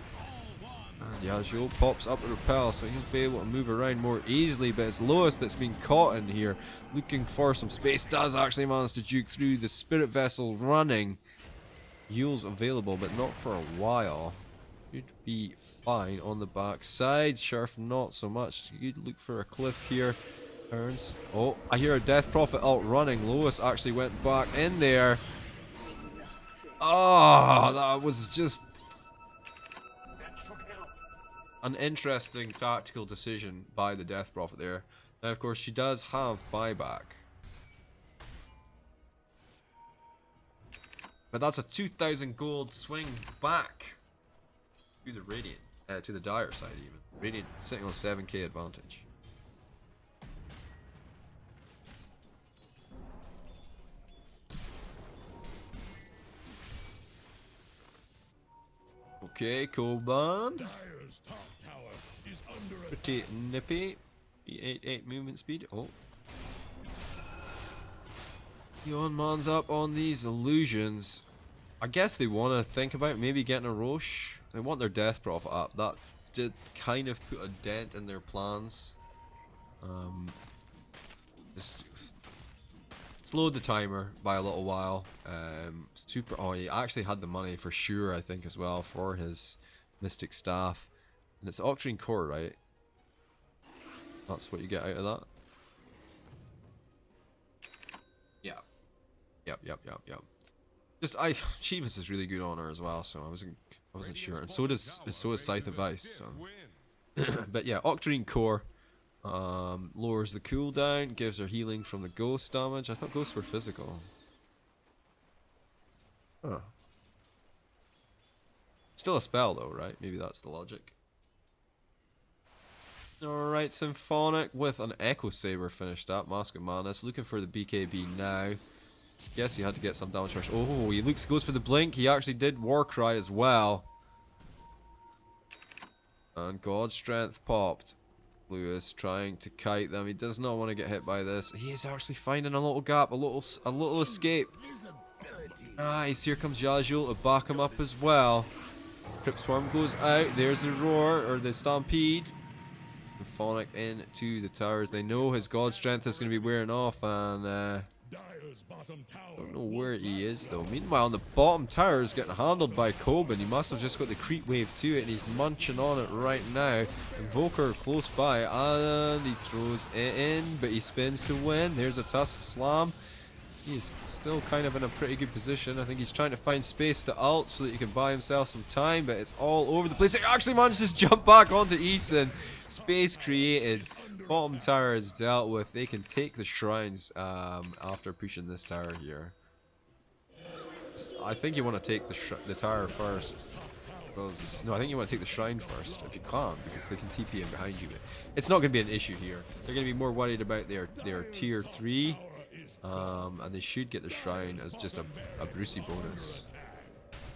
And Yajul pops up a repel, so he'll be able to move around more easily, but it's Lois that's been caught in here, looking for some space. Does actually manage to juke through the Spirit Vessel running. Yule's available, but not for a while. Could be fine on the back side. Sheriff not so much. You'd look for a cliff here. Turns. Oh, I hear a Death Prophet ult running. Lois actually went back in there. Oh, that was just an interesting tactical decision by the Death Prophet there. Now, of course, she does have buyback. But that's a 2,000 gold swing back to the Radiant, to the Dire side even. Radiant sitting on 7k advantage. Okay, Koban. Pretty nippy. 8 movement speed. Oh. Yeonman's up on these illusions. I guess they want to think about maybe getting a Roche. They want their Death Prophet up. That did kind of put a dent in their plans. Just slowed the timer by a little while. Oh, he actually had the money for sure, I think, as well, for his Mystic Staff. And it's Octarine Core, right? That's what you get out of that? Yeah. Yep. Just, Chivas is really good on her as well, so I wasn't sure. And so is Scythe of Ice, so. But yeah, Octarine Core. Lowers the cooldown, gives her healing from the ghost damage. I thought ghosts were physical. Huh. Still a spell though, right? Maybe that's the logic. Alright, Symphonic with an Echo Saber finished up. Mask of Madness, looking for the BKB now. Guess he had to get some damage first. Oh, he goes for the blink. He actually did Warcry as well. And God Strength popped. Lewis trying to kite them. He does not want to get hit by this. He is actually finding a little gap, a little escape. Nice. Here comes Yajul to back him up as well. Crypt Swarm goes out. There's the roar, or the stampede. Symphonic into the towers. They know his God Strength is going to be wearing off, and don't know where he is though. Meanwhile, the bottom tower is getting handled by Coben. He must have just got the creep wave to it, and he's munching on it right now. Invoker close by, and he throws it in, but he spins to win. There's a Tusk Slam. He's still kind of in a pretty good position. I think he's trying to find space to ult so that he can buy himself some time, but it's all over the place. He actually manages to jump back onto Eason. Space created. Bottom tower is dealt with. They can take the shrines after pushing this tower here. I think you want to take the tower first. No, I think you want to take the shrine first if you can, because they can TP in behind you. But it's not going to be an issue here. They're going to be more worried about their tier 3, and they should get the shrine as just a Brucey bonus.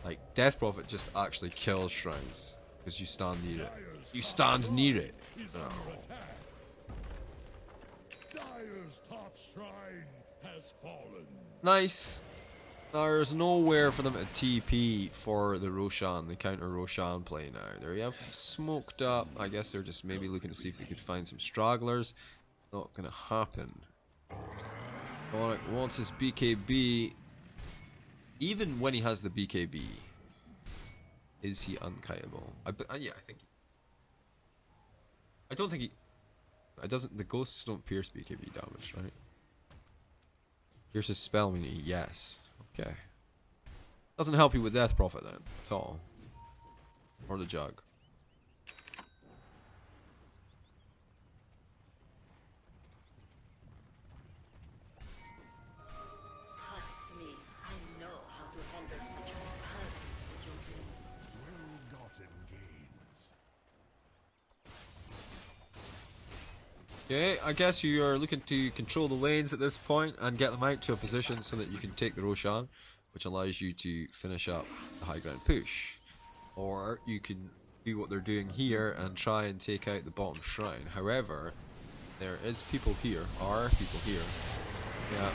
Like, Death Prophet just actually kills shrines because you stand near it. You stand near it. Oh. Top shrine has fallen. Nice. There's nowhere for them to TP for the Roshan, the counter Roshan play now. They have smoked up. I guess they're just maybe looking to see if they could find some stragglers. Not gonna happen. Sonic wants his BKB. Even when he has the BKB, is he unkiteable? Yeah, I think. I don't think he... It doesn't... The ghosts don't pierce BKB damage, right? Pierces spell immunity, yes. Okay. Doesn't help you with Death Prophet then, at all. Or the Jug. Okay, I guess you are looking to control the lanes at this point and get them out to a position so that you can take the Roshan, which allows you to finish up the high ground push. Or you can do what they're doing here and try and take out the bottom shrine. However, there is people here, Yeah,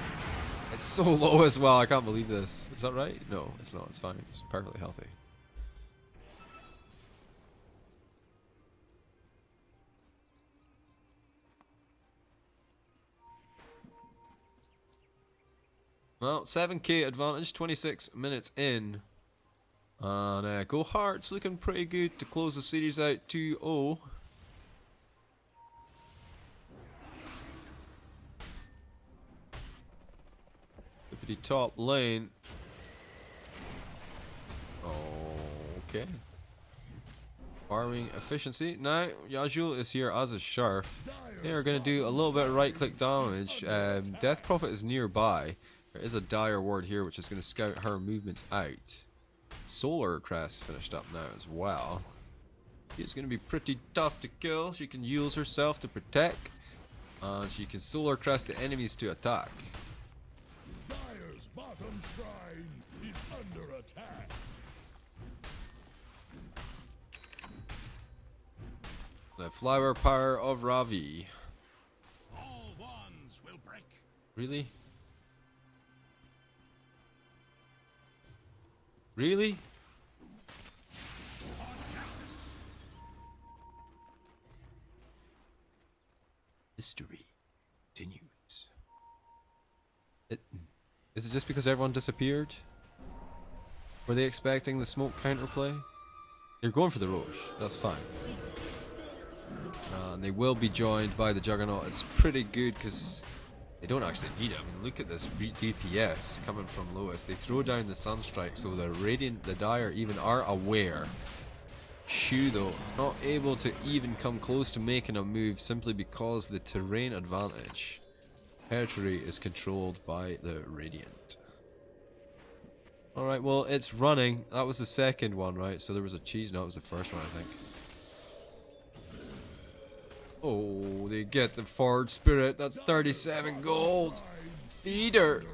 it's so low as well, I can't believe this. Is that right? No, it's not, it's fine, it's perfectly healthy. Well, 7k advantage, 26 minutes in. And Go Hearts looking pretty good to close the series out 2-0. Flippity top lane. Okay. Farming efficiency. Now, Yajul is here as a Sharf. They are going to do a little bit of right click damage. Death Prophet is nearby. There is a dire ward here which is going to scout her movements out. Solar Crest finished up now as well. She's going to be pretty tough to kill. She can use herself to protect. And she can Solar Crest the enemies to attack. Dire's bottom shrine is under attack. The flower power of Ravi. All wands will break. Really? Really? History continues. Is it just because everyone disappeared? Were they expecting the smoke counterplay? They're going for the Roche, that's fine. And they will be joined by the Juggernaut. It's pretty good because they don't actually need it. I mean, look at this DPS coming from Lewis. They throw down the Sunstrike, so the Radiant, the Dire even are aware. SHU though, not able to even come close to making a move simply because the terrain advantage. Territory is controlled by the Radiant. Alright, well it's running. That was the second one, right? So there was a cheese, no, it was the first one I think. Oh, they get the Forward Spirit. That's 37 gold. Feeder.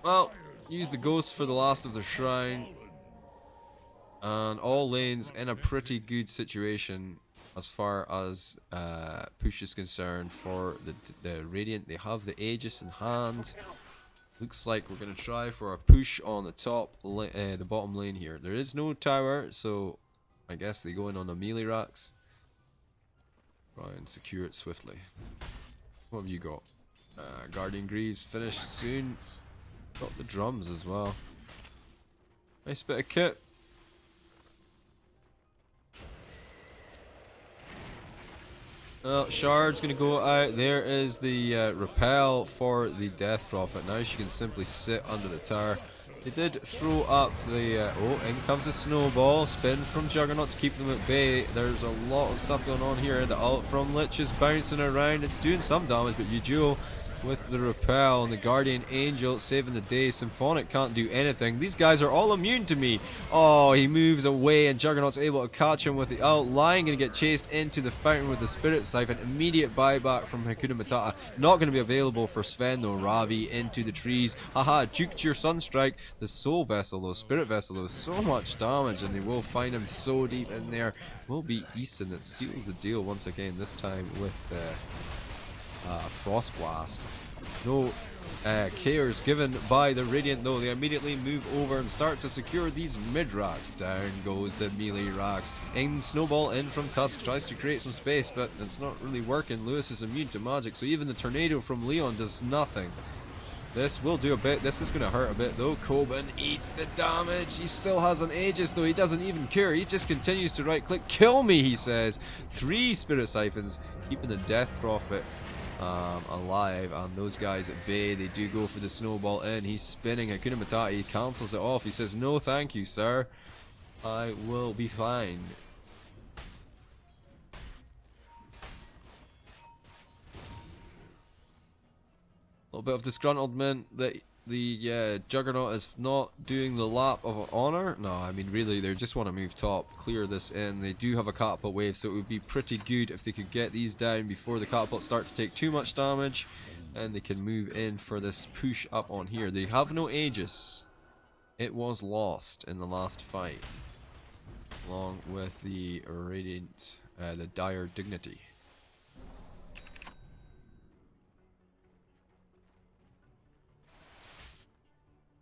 Well, use the Ghost for the last of the Shrine. And all lanes in a pretty good situation as far as push is concerned for the Radiant. They have the Aegis in hand. Looks like we're going to try for a push on the the bottom lane here. There is no tower, so I guess they go in on the melee racks. Try and secure it swiftly. What have you got? Guardian Greaves finished soon. Got the drums as well. Nice bit of kit. Well, Shard's going to go out. There is the repel for the Death Prophet. Now she can simply sit under the tower. They did throw up the... oh, in comes the snowball. Spin from Juggernaut to keep them at bay. There's a lot of stuff going on here. The ult from Lich is bouncing around. It's doing some damage, but Yujiro with the repel and the Guardian Angel saving the day. Symphonic can't do anything. These guys are all immune to me. Oh, he moves away and Juggernaut's able to catch him with the ult. Lion going to get chased into the fountain with the Spirit Siphon. Immediate buyback from Hakuna Matata. Not going to be available for Sven though. Ravi into the trees. Haha, juked your Sunstrike. The Soul Vessel though, Spirit Vessel though, so much damage and they will find him so deep in there. Will be Easton that seals the deal once again, this time with Frost Blast. No cares given by the Radiant though. They immediately move over and start to secure these mid racks. Down goes the melee racks. In Snowball in from Tusk, tries to create some space, but it's not really working. Lewis is immune to magic, so even the tornado from Leon does nothing. This will do a bit. This is going to hurt a bit though. Coben eats the damage. He still has an Aegis though. He doesn't even care. He just continues to right click. Kill me, he says. 3 Spirit Siphons, keeping the Death Prophet alive, and those guys at bay. They do go for the snowball in. He's spinning. Hakuna Matata, he cancels it off. He says, no thank you, sir. I will be fine. A little bit of disgruntlement that the Juggernaut is not doing the lap of honor. No, I mean really, they just want to move top, clear this in. They do have a catapult wave, so it would be pretty good if they could get these down before the catapults start to take too much damage, and they can move in for this push up on here. They have no Aegis. It was lost in the last fight, along with the Radiant, the Dire Dignity.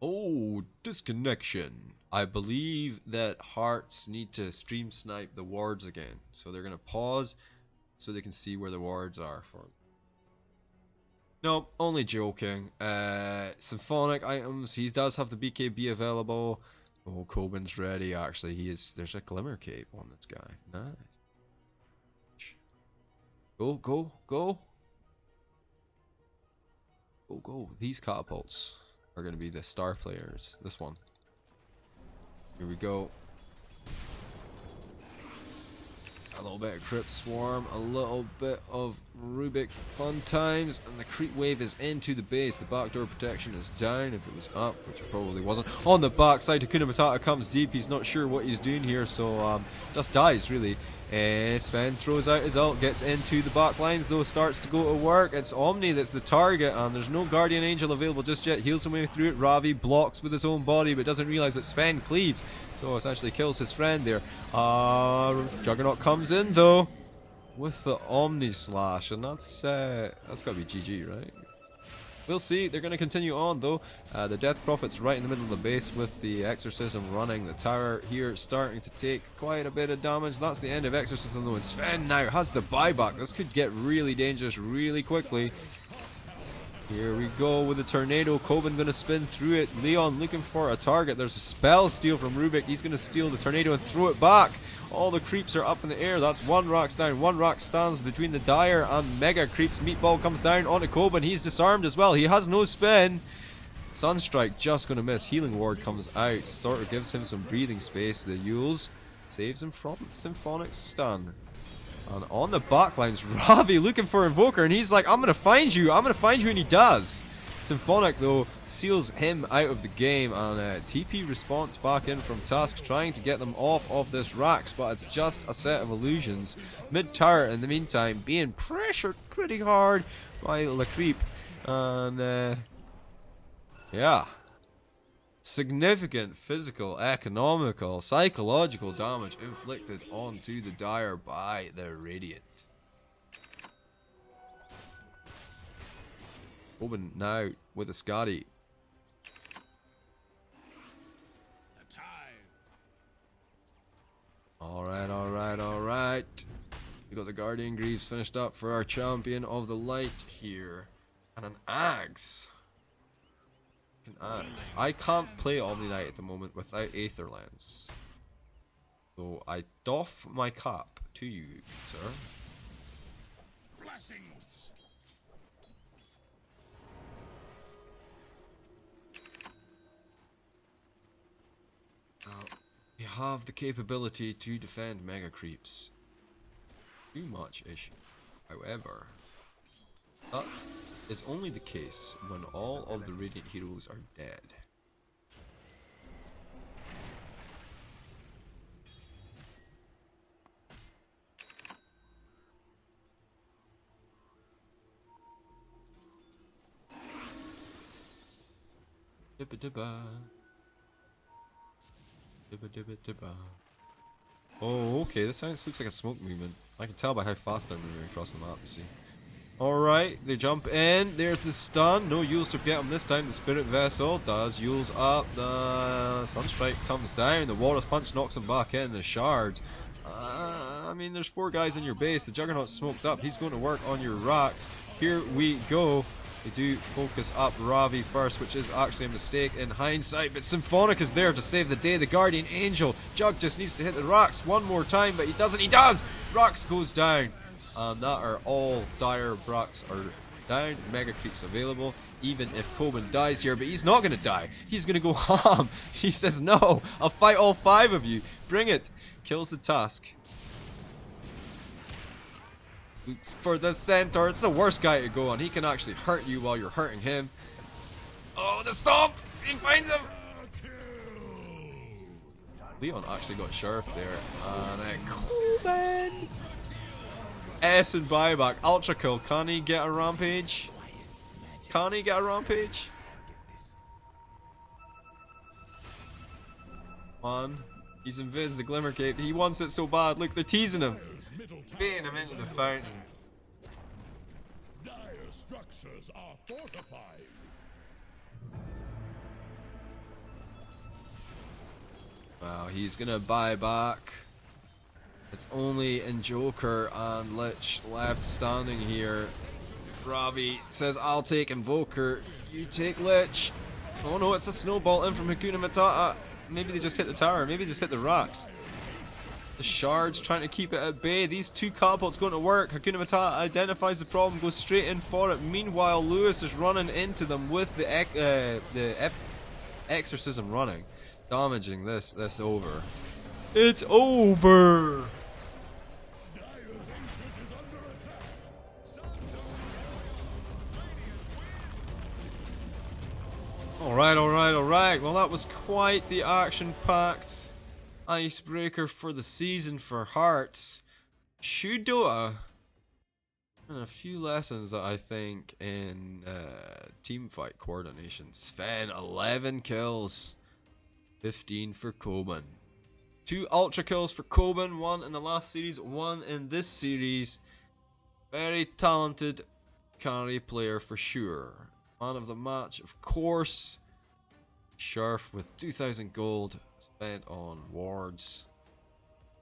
Oh, disconnection. I believe that Hearts need to stream snipe the wards again. So they're going to pause so they can see where the wards are for them. No, only joking. Symphonic items. He does have the BKB available. Oh, Coben's ready actually. He is. There's a Glimmer Cape on this guy. Nice. Go, go, go. Go, go. These catapults are going to be the star players. This one. Here we go. A little bit of Crypt Swarm, a little bit of Rubik fun times, and the creep wave is into the base. The backdoor protection is down. If it was up, which it probably wasn't. On the backside, Hakuna Matata comes deep. He's not sure what he's doing here, so just dies really. Sven throws out his ult, gets into the back lines though, starts to go to work. It's Omni that's the target, and there's no Guardian Angel available just yet. Heals his way through it. Ravi blocks with his own body, but doesn't realize that Sven cleaves, so essentially kills his friend there. Juggernaut comes in though with the Omni Slash, and that's gotta be GG, right? We'll see. They're going to continue on though. The Death Prophet's right in the middle of the base with the Exorcism running. The tower here starting to take quite a bit of damage. That's the end of Exorcism though. And Sven now has the buyback. This could get really dangerous really quickly. Here we go with the tornado. Coben going to spin through it. Leon looking for a target. There's a spell steal from Rubik. He's going to steal the tornado and throw it back. All the creeps are up in the air. That's one Rax down. One Rax stands between the Dire and Mega creeps. Meatball comes down onto Coben. He's disarmed as well. He has no spin. Sunstrike just going to miss. Healing Ward comes out. Sort of gives him some breathing space. The Yules saves him from Symphonic stun. And on the backlines, Ravi looking for Invoker, and he's like, I'm going to find you. I'm going to find you, and he does. Symphonic, though, seals him out of the game, and TP response back in from Tusk, trying to get them off of this Rax, but it's just a set of illusions. Mid-tower, in the meantime, being pressured pretty hard by La Creep, and yeah. Significant physical, economical, psychological damage inflicted onto the Dire by the Radiant. Coben now with a Scotty. Alright, alright, alright. We got the Guardian Greaves finished up for our champion of the light here. And an Axe. I can't play Omni Knight at the moment without Aether Lens. So I doff my cap to you, sir. Blessings. We have the capability to defend Mega Creeps. Too much issue. However, that is only the case when all of the Radiant heroes are dead. Dibba dibba. Dibba dibba dibba. Oh, okay, this looks like a smoke movement. I can tell by how fast they're moving across the map, you see. Alright, they jump in. There's the stun. No Yules to get him this time. The Spirit Vessel does Yules up. The Sunstrike comes down. The Walrus Punch knocks him back in. The Shards. I mean, there's 4 guys in your base. The Juggernaut's smoked up. He's going to work on your Rax. Here we go. They do focus up Ravi first, which is actually a mistake in hindsight, but Symphonic is there to save the day. The Guardian Angel. Jug just needs to hit the rocks one more time, but he doesn't. He does! Rocks goes down. And that are all dire Brocks are down. Mega Creeps available, even if Coben dies here, but he's not going to die. He's going to go ham. He says, no, I'll fight all 5 of you. Bring it. Kills the Tusk. Looks for the Centaur. It's the worst guy to go on. He can actually hurt you while you're hurting him. Oh, the stomp! He finds him! Leon actually got Sheriff there. And Coben! S and buyback. Ultra kill. Can he get a rampage? Can he get a rampage? One. He's invis the Glimmer Cape. He wants it so bad. Look, they're teasing him. Baiting him into the fountain. Dire structures are fortified. Wow, he's gonna buy back. It's only in Joker and Lich left standing here. Ravi says, I'll take Invoker, you take Lich. Oh no, it's a snowball in from Hakuna Matata. Maybe they just hit the tower, maybe they just hit the rocks. The Shards trying to keep it at bay. These 2 catapults going to work. Hakuna Matata identifies the problem, goes straight in for it. Meanwhile, Lewis is running into them with the Exorcism running. Damaging this over. It's over! Alright. Well, that was quite the action-packed icebreaker for the season for Hearts. SHU Dota. And a few lessons that I think in teamfight coordination. Sven, 11 kills. 15 for Coben. 2 ultra kills for Coben. 1 in the last series, 1 in this series. Very talented carry player for sure. Man of the match, of course. Sheriff with 2,000 gold spent on wards.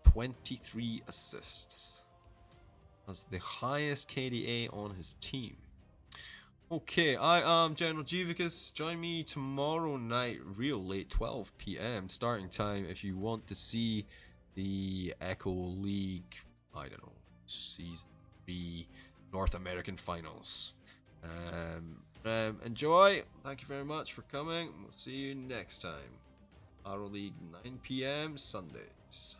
23 assists. That's the highest KDA on his team. Okay, I am General Jivicus. Join me tomorrow night, real late, 12 PM starting time, if you want to see the Echo League, I don't know, Season 3 North American Finals. Enjoy. Thank you very much for coming. We'll see you next time. Arrow League 9 PM Sundays.